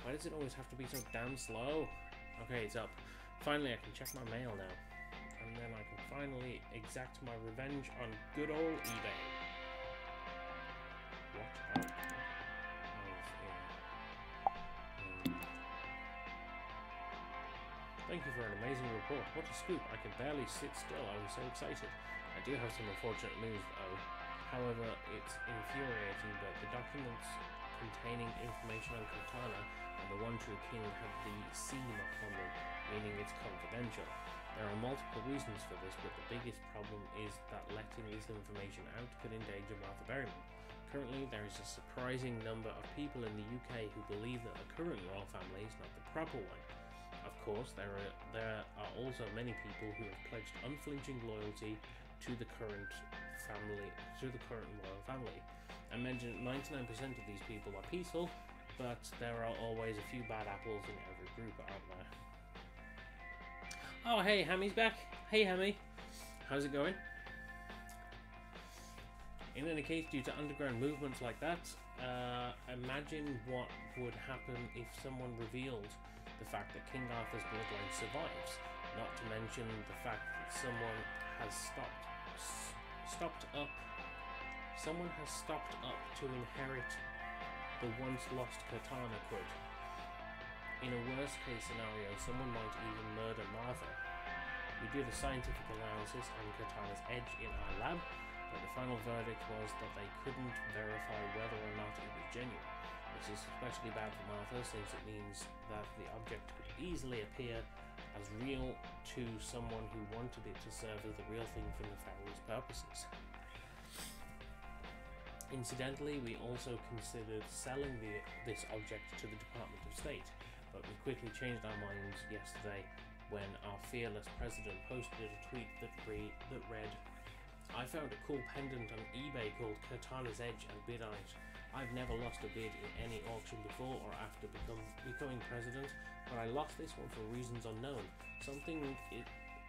Why does it always have to be so damn slow? Okay, it's up. Finally, I can check my mail now. And then I can finally exact my revenge on good old eBay. What? Oh, Thank you for an amazing report. What a scoop. I could barely sit still. I was so excited. I do have some unfortunate news, though. However, it's infuriating, but the documents containing information on Cortana and the One True King have the C mark on them, meaning it's confidential. There are multiple reasons for this, but the biggest problem is that letting this information out could endanger Martha Berryman. Currently, there is a surprising number of people in the UK who believe that the current royal family is not the proper one. Of course, there are also many people who have pledged unflinching loyalty to the current royal family. I mentioned 99% of these people are peaceful, but there are always a few bad apples in every group, aren't there? Oh, hey, Hammy's back. Hey, Hammy. How's it going? In any case, due to underground movements like that, imagine what would happen if someone revealed the fact that King Arthur's bloodline survives, not to mention the fact that someone has stopped up to inherit the once lost Cortana could. In a worst case scenario, someone might even murder Martha. We did a scientific analysis on Cortana's edge in our lab, but the final verdict was that they couldn't verify whether or not it was genuine. This is especially bad for Martha, since it means that the object could easily appear as real to someone who wanted it to serve as the real thing for nefarious purposes. Incidentally, we also considered selling this object to the Department of State, but we quickly changed our minds yesterday when our fearless president posted a tweet that read, "I found a cool pendant on eBay called Cortana's Edge and bid on it. I've never lost a bid in any auction before or after becoming president, but I lost this one for reasons unknown. Something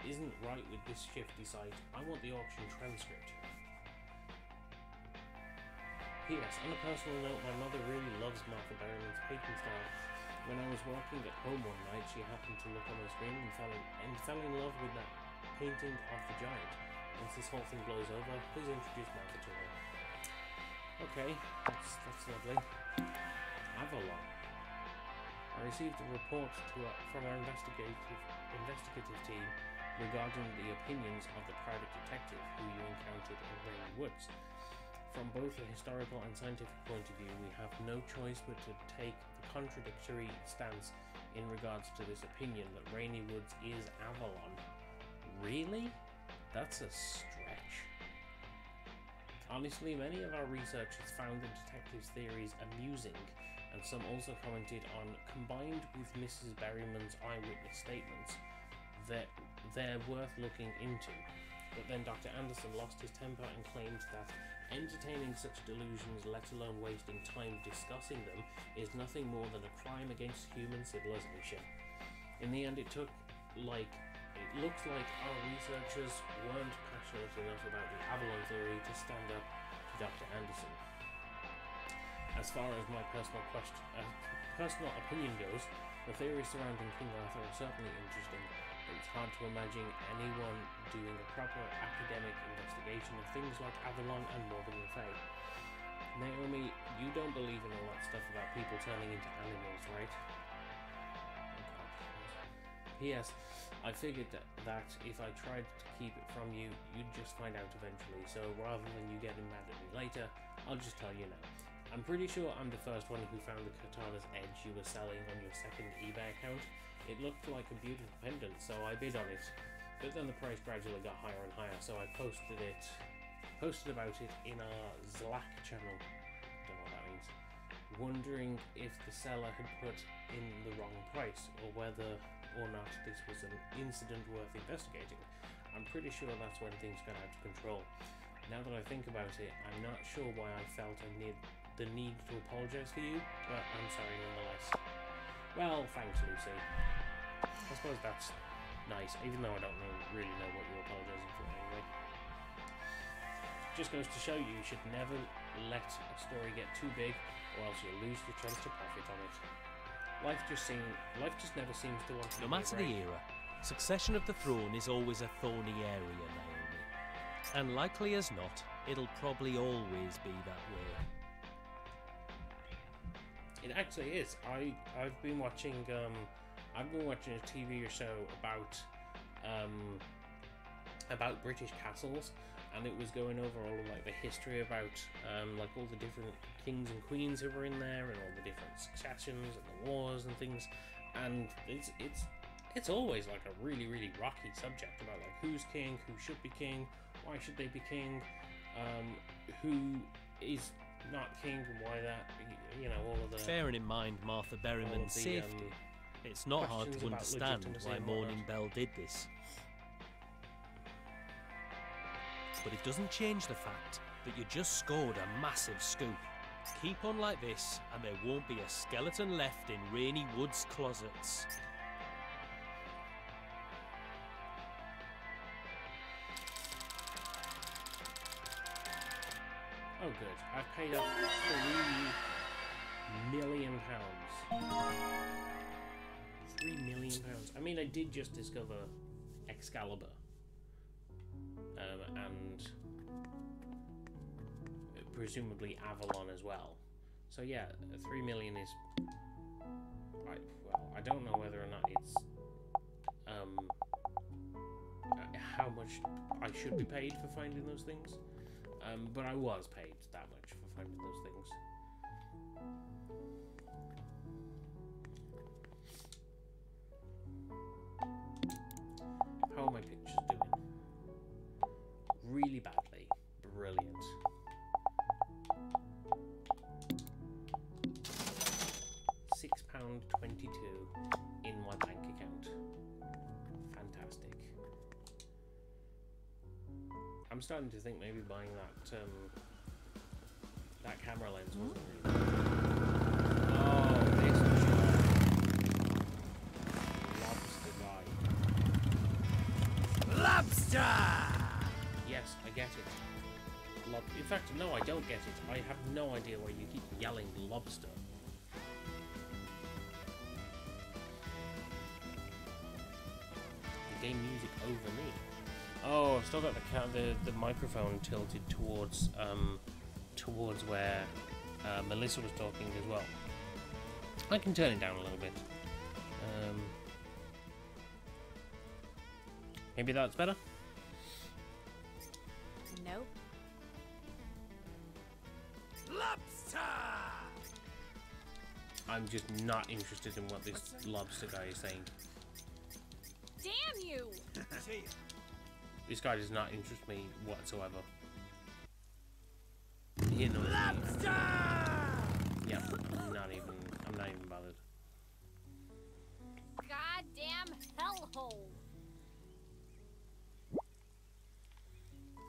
isn't right with this shifty site. I want the auction transcript." P.S. On a personal note, my mother really loves Martha Berryman's painting style. When I was working at home one night, she happened to look on her screen and fell in love with that painting of the giant. Once this whole thing blows over, please introduce Martha to her. Okay, that's lovely. Avalon. I received a report from our investigative team regarding the opinions of the private detective who you encountered in Rainy Woods. From both a historical and scientific point of view, we have no choice but to take the contradictory stance in regards to this opinion that Rainy Woods is Avalon. Really? That's a stretch. Honestly, many of our researchers found the detectives' theories amusing, and some also commented on, combined with Mrs. Berryman's eyewitness statements, that they're worth looking into. But then Dr. Anderson lost his temper and claimed that entertaining such delusions, let alone wasting time discussing them, is nothing more than a crime against human civilization. In the end, it looks like our researchers weren't passionate enough about the Avalon theory to stand up to Dr. Anderson. As far as my personal opinion goes, the theories surrounding King Arthur are certainly interesting, but it's hard to imagine anyone doing a proper academic investigation of things like Avalon and Morgan Le Fay. Naomi, you don't believe in all that stuff about people turning into animals, right? P.S. I figured that if I tried to keep it from you, you'd just find out eventually, so rather than you getting mad at me later, I'll just tell you now. I'm pretty sure I'm the first one who found the Cortana's Edge you were selling on your second eBay account. It looked like a beautiful pendant, so I bid on it, but then the price gradually got higher and higher, so I posted about it in our Slack channel. Don't know what that means. wondering if the seller had put in the wrong price, or whether or not this was an incident worth investigating. I'm pretty sure that's when things got out of control. Now that I think about it, I'm not sure why I felt the need to apologise for you, but I'm sorry nonetheless. Well, thanks, Lucy. I suppose that's nice, even though I don't really know what you're apologising for anyway. Just goes to show you should never let a story get too big, or else you'll lose the chance to profit on it. Life just never seems to want to. No matter the era, succession of the throne is always a thorny area, Naomi. And likely as not, it'll probably always be that way. It actually is. I've been watching a TV show about British castles, and it was going over all of like the history about like all the different kings and queens who were in there, and all the different successions and the wars and things. And it's always like a really, really rocky subject about like who's king, who should be king, why should they be king, who is not king and why that, you know, all of the... Bearing in mind Martha Berryman's safety, it's not hard to understand why Morning Bell did this. But it doesn't change the fact that you just scored a massive scoop. Keep on like this, and there won't be a skeleton left in Rainy Wood's closets. Oh good, I've paid up £3 million. £3 million. I mean, I did just discover Excalibur. And presumably Avalon as well. So yeah, 3 million is... well, I don't know whether or not it's... how much I should be paid for finding those things. But I was paid that much for finding those things. How are my pictures doing? Really badly. Brilliant. £6.22 in my bank account. Fantastic. I'm starting to think maybe buying that camera lens wasn't really bad. Oh, this lobster guy. Lobster! Yes, I get it. In fact, no, I don't get it. I have no idea why you keep yelling lobster. The game music over me. Oh, I've still got the microphone tilted towards where Melissa was talking as well. I can turn it down a little bit. Maybe that's better. Nope. Lobster! I'm just not interested in what this lobster guy is saying. Damn you! This guy does not interest me whatsoever. He annoys me. Lobster! Yeah, I'm not even bothered. Goddamn hellhole!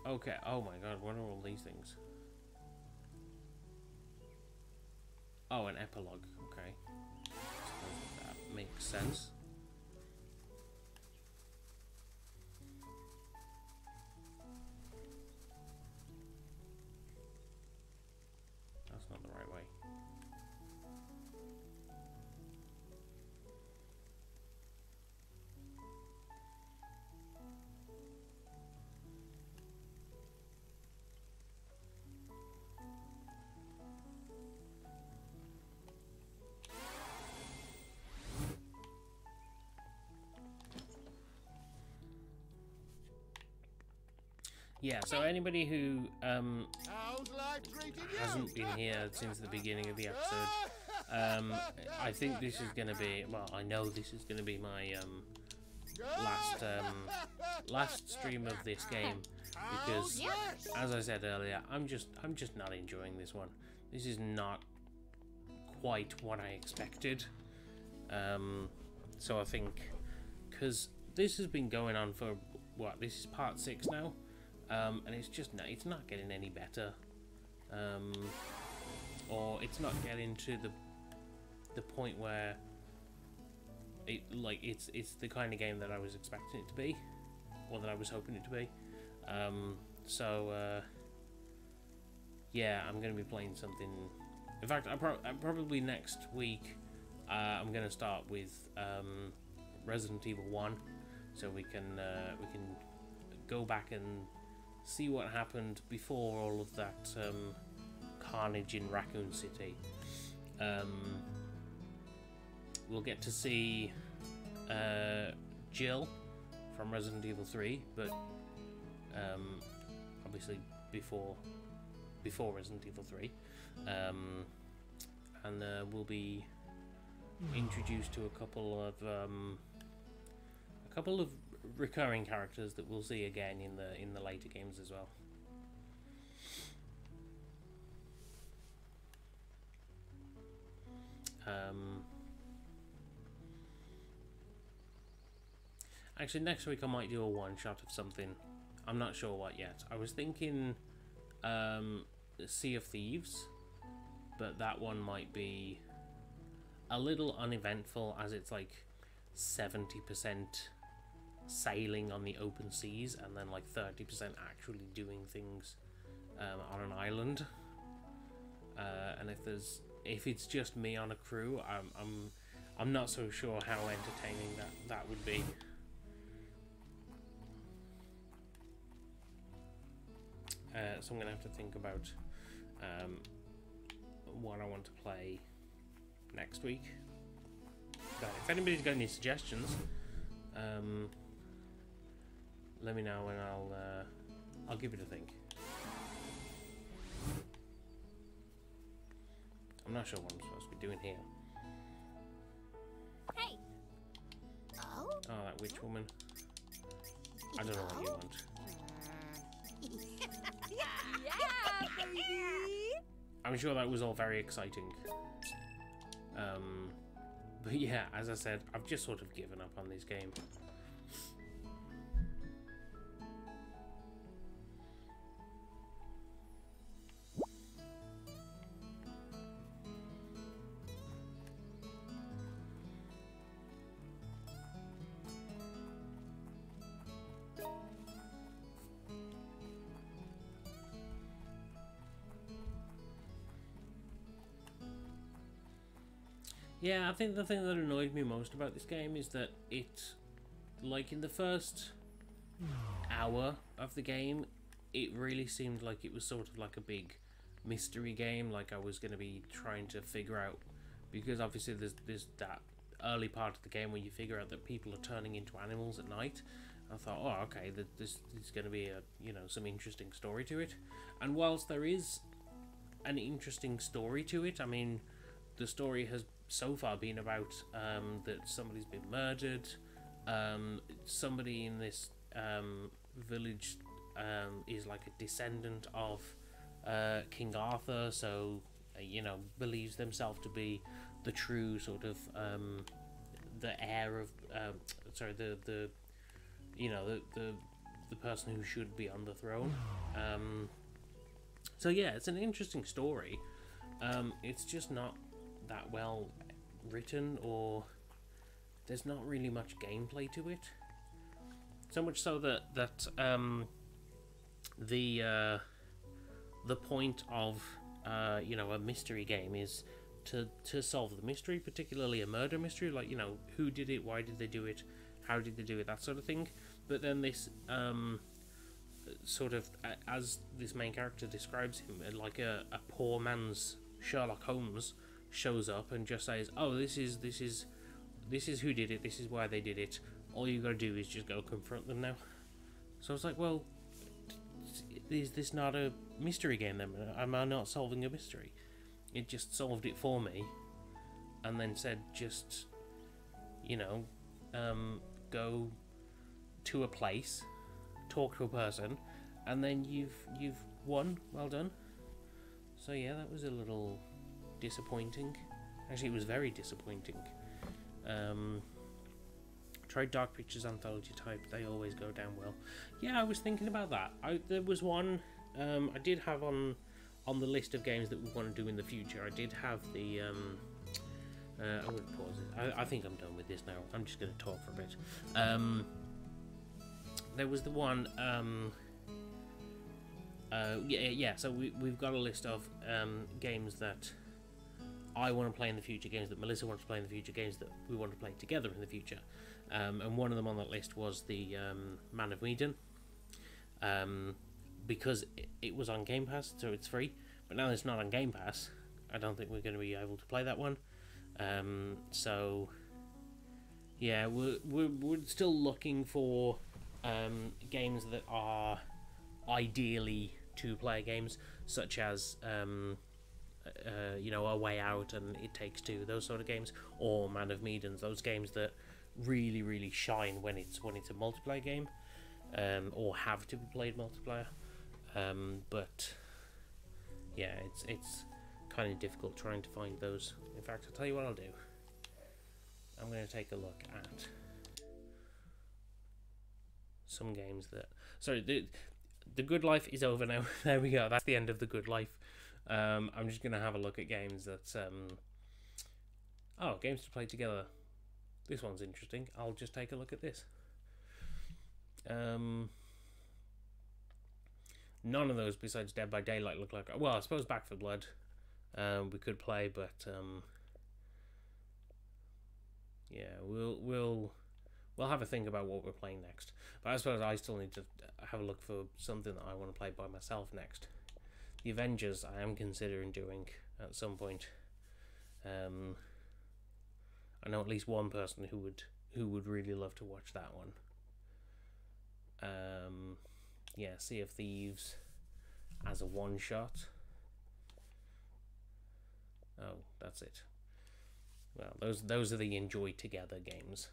Okay, oh my god, what are all these things? Oh, an epilogue, okay. That makes sense. That's not the right way. Yeah, so anybody who hasn't been here since the beginning of the episode, I think this is going to be, well, I know this is going to be my last stream of this game, because as I said earlier, I'm just not enjoying this one. This is not quite what I expected. So I think, because this has been going on for, what, this is part 6 now, and it's not getting any better, or it's not getting to the point where it's the kind of game that I was expecting it to be, or that I was hoping it to be. Yeah, I'm going to be playing something. In fact, I probably next week I'm going to start with Resident Evil 1, so we can go back and see what happened before all of that carnage in Raccoon City. We'll get to see Jill from Resident Evil 3, but obviously before Resident Evil 3, and we'll be introduced to a couple of recurring characters that we'll see again in the later games as well. Actually, next week I might do a one-shot of something. I'm not sure what yet. I was thinking Sea of Thieves, but that one might be a little uneventful, as it's like 70% sailing on the open seas and then like 30% actually doing things on an island. And if it's just me on a crew, I'm not so sure how entertaining that would be. So I'm gonna have to think about what I want to play next week. But if anybody's got any suggestions, let me know and I'll give it a think. I'm not sure what I'm supposed to be doing here. Hey. Oh, that witch woman. I don't know what you want. yeah, baby. I'm sure that was all very exciting. But yeah, as I said, I've just sort of given up on this game. Yeah, I think the thing that annoyed me most about this game is that it, like in the first hour of the game, it really seemed like it was sort of like a big mystery game, like I was going to be trying to figure out, because obviously there's that early part of the game where you figure out that people are turning into animals at night. I thought, oh, okay, this is going to be some interesting story to it. And whilst there is an interesting story to it, I mean, the story has so far been about that somebody's been murdered, somebody in this village is like a descendant of King Arthur, so believes themselves to be the true sort of the heir of the person who should be on the throne. So yeah, it's an interesting story. It's just not that well written, or there's not really much gameplay to it. So much so that the point of a mystery game is to solve the mystery, particularly a murder mystery, like who did it, why did they do it, how did they do it, that sort of thing. But then this sort of, as this main character describes him, like a poor man's Sherlock Holmes shows up and just says, oh, this is who did it, this is why they did it, all you gotta do is just go confront them now. So I was like, well, is this not a mystery game then? Am I not solving a mystery? It just solved it for me and then said just go to a place, talk to a person, and then you've won. Well done. So yeah, that was a little disappointing. Actually, it was very disappointing. Tried Dark Pictures Anthology type. They always go down well. Yeah, I was thinking about that. There was one I did have on the list of games that we want to do in the future. I did have the... I'm going to pause it. I think I'm done with this now. I'm just going to talk for a bit. There was the one... yeah. So we've got a list of games that I want to play in the future, games that Melissa wants to play in the future, games that we want to play together in the future. And one of them on that list was the Man of Medan. Because it was on Game Pass, so it's free. But now it's not on Game Pass, I don't think we're going to be able to play that one. So yeah, we're still looking for games that are ideally two-player games, such as A Way Out and It Takes Two, those sort of games, or Man of Medan, those games that really shine when it's a multiplayer game, or have to be played multiplayer. But yeah, it's kind of difficult trying to find those. In fact, I'll tell you what I'll do. I'm going to take a look at some games that... Sorry, the Good Life is over now. There we go. That's the end of the Good Life. I'm just going to have a look at games that... games to play together. This one's interesting. I'll just take a look at this. None of those besides Dead by Daylight look like... Well, I suppose Back 4 Blood we could play, but... yeah, we'll have a think about what we're playing next. But I suppose I still need to have a look for something that I want to play by myself next. The Avengers I am considering doing at some point. I know at least one person who would really love to watch that one. Yeah, Sea of Thieves as a one-shot. Oh, that's it. Well, those are the enjoy together games.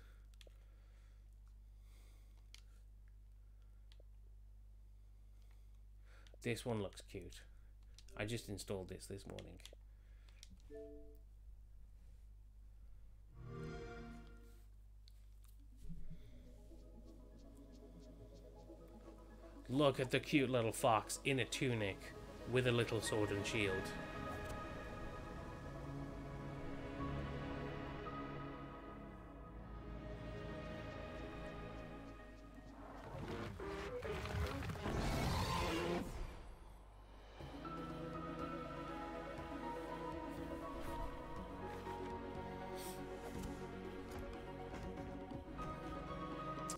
This one looks cute. I just installed this morning. Look at the cute little fox in a tunic with a little sword and shield.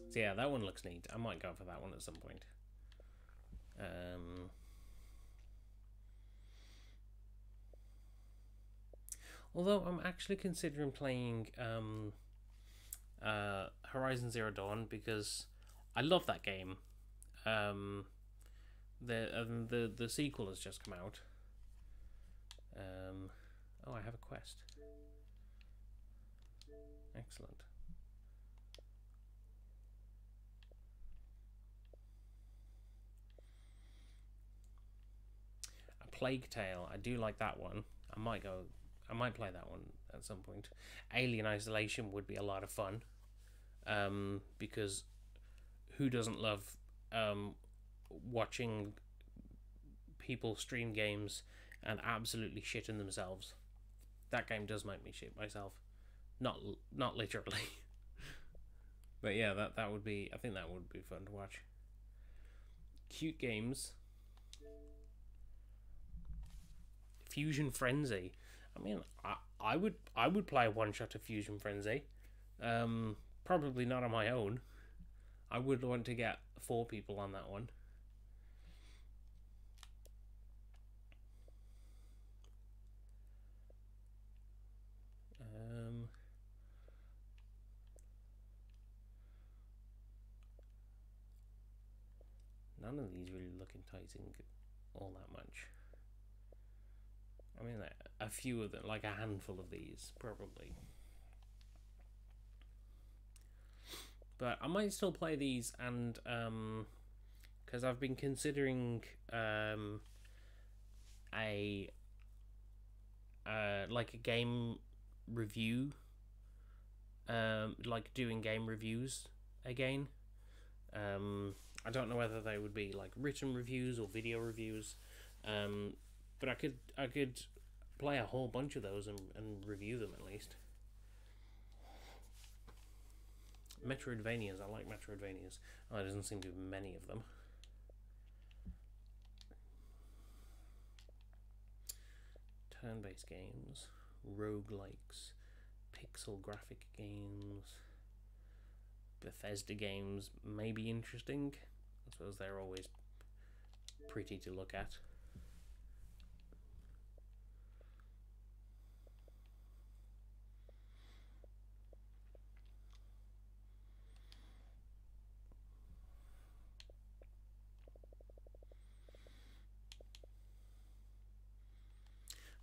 So yeah, that one looks neat. I might go for that one at some point. Although I'm actually considering playing Horizon Zero Dawn because I love that game. The sequel has just come out. Oh, I have a quest. Excellent. A Plague Tale. I do like that one. I might play that one at some point. Alien Isolation would be a lot of fun. Because who doesn't love watching people stream games and absolutely shitting themselves? That game does make me shit myself. Not literally. But yeah, that would be... I think that would be fun to watch. Cute games. Fusion Frenzy. I mean, I would play a one-shot of Fusion Frenzy. Probably not on my own. I would want to get 4 people on that one. None of these really look enticing all that much. I mean, a few of them, like a handful of these, probably. But I might still play these, and because I've been considering like a game review, like doing game reviews again. I don't know whether they would be like written reviews or video reviews, but I could play a whole bunch of those and review them at least. Metroidvanias, I like Metroidvanias. Oh, there doesn't seem to be many of them. Turn-based games, roguelikes, pixel graphic games, Bethesda games may be interesting. I suppose they're always pretty to look at.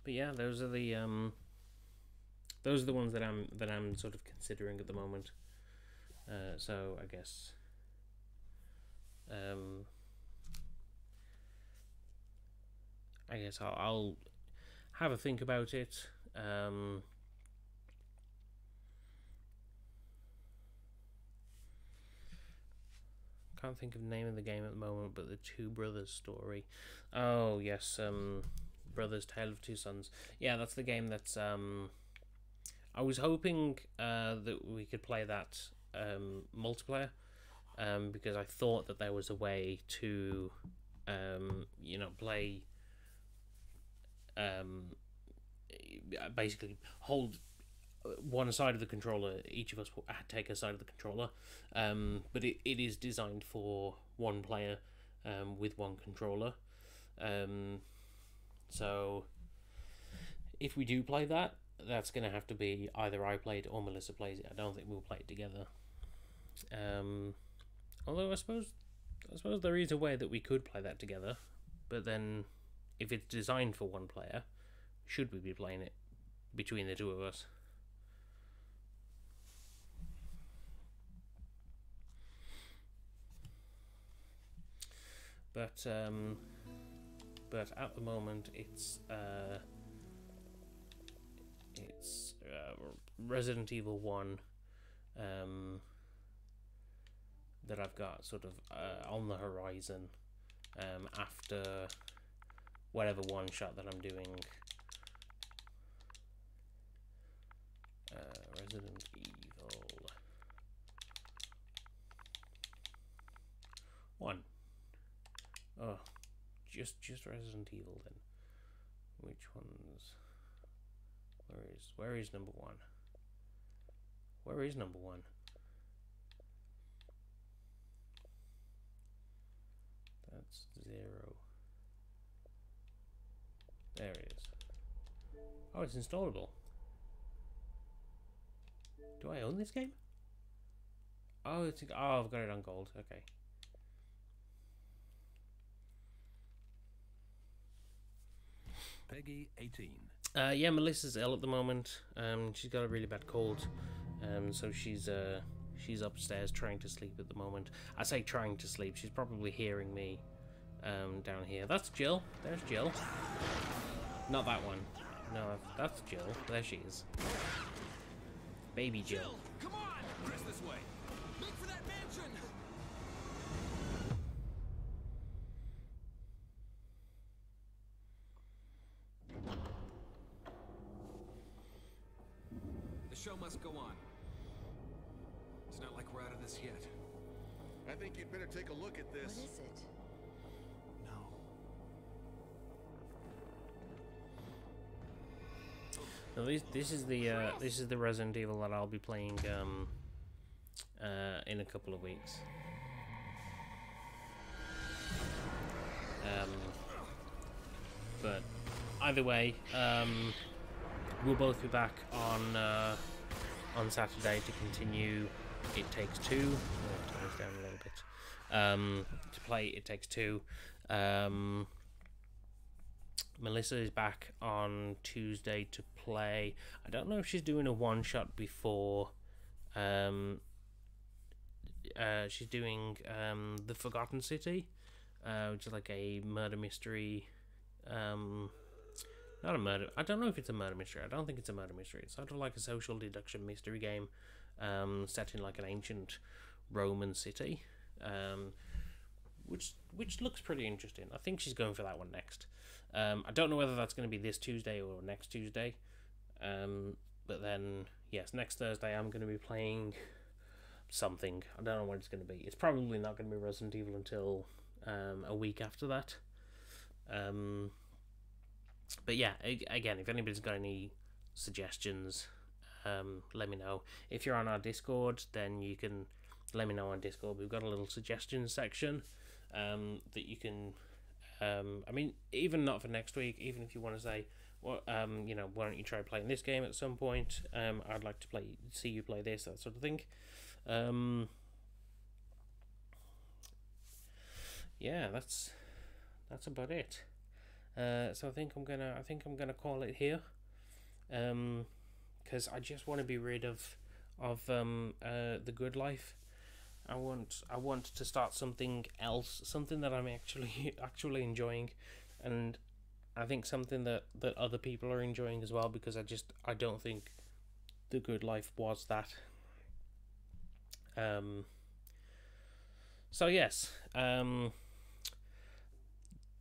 But yeah, those are the ones that I'm sort of considering at the moment. So I guess I'll have a think about it. Can't think of the name of the game at the moment, but the Two Brothers story. Oh yes, Brothers Tale of Two Sons. Yeah, that's the game that's I was hoping that we could play that multiplayer, because I thought that there was a way to play, basically hold one side of the controller. Each of us take a side of the controller, but it is designed for one player with one controller. So if we do play that, that's going to have to be either I play it or Melissa plays it. I don't think we'll play it together. Although I suppose there is a way that we could play that together, but then if it's designed for one player, should we be playing it between the two of us? But at the moment it's Resident Evil 1 that I've got sort of on the horizon, after whatever one shot that I'm doing. Resident Evil 1. Oh, just Resident Evil then. Which ones? Where is number 1? Where is number 1? That's 0. There it is. Oh, it's installable. Do I own this game? Oh, I've got it on gold. Okay. Peggy 18. Yeah, Melissa's ill at the moment. She's got a really bad cold. So she's upstairs trying to sleep at the moment. I say trying to sleep. She's probably hearing me down here. That's Jill. There's Jill. Not that one. No, that's Jill. There she is. Baby Jill. Come on! Press this way. Make for that mansion. The show must go on. It's not like we're out of this yet. I think you'd better take a look at this. What is it? No, this is the Resident Evil that I'll be playing in a couple of weeks. But either way, we'll both be back on Saturday to continue It Takes Two. I'll turn this down a little bit. To play It Takes Two. Melissa is back on Tuesday to play. I don't know if she's doing a one-shot before. She's doing The Forgotten City, which is like a murder mystery. No, not a murder. I don't know if it's a murder mystery. I don't think it's a murder mystery. It's sort of like a social deduction mystery game, set in like an ancient Roman city, which looks pretty interesting. I think she's going for that one next. I don't know whether that's going to be this Tuesday or next Tuesday. But then, yes, next Thursday I'm going to be playing something. I don't know what it's going to be. It's probably not going to be Resident Evil until a week after that. But yeah, again, if anybody's got any suggestions, let me know. If you're on our Discord, then you can let me know on Discord. We've got a little suggestions section that you can. I mean, even not for next week. Even if you want to say, well, you know, why don't you try playing this game at some point? I'd like to see you play this, that sort of thing. Yeah, that's about it. So I think I'm gonna call it here. Because I just want to be rid of the good life. I want to start something else, something that I'm actually enjoying, and I think something that other people are enjoying as well, because I don't think the good life was that. So yes,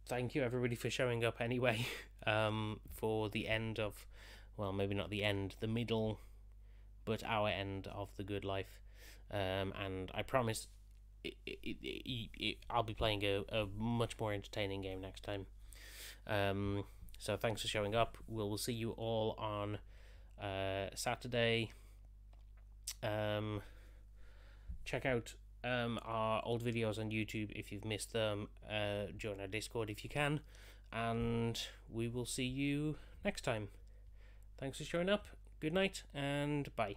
thank you everybody for showing up anyway, for the end of, well, maybe not the end, the middle, but our end of the good life. And I promise I'll be playing a much more entertaining game next time. So thanks for showing up. We'll see you all on Saturday. Check out our old videos on YouTube if you've missed them. Join our Discord if you can, and we will see you next time. Thanks for showing up. Good night and bye.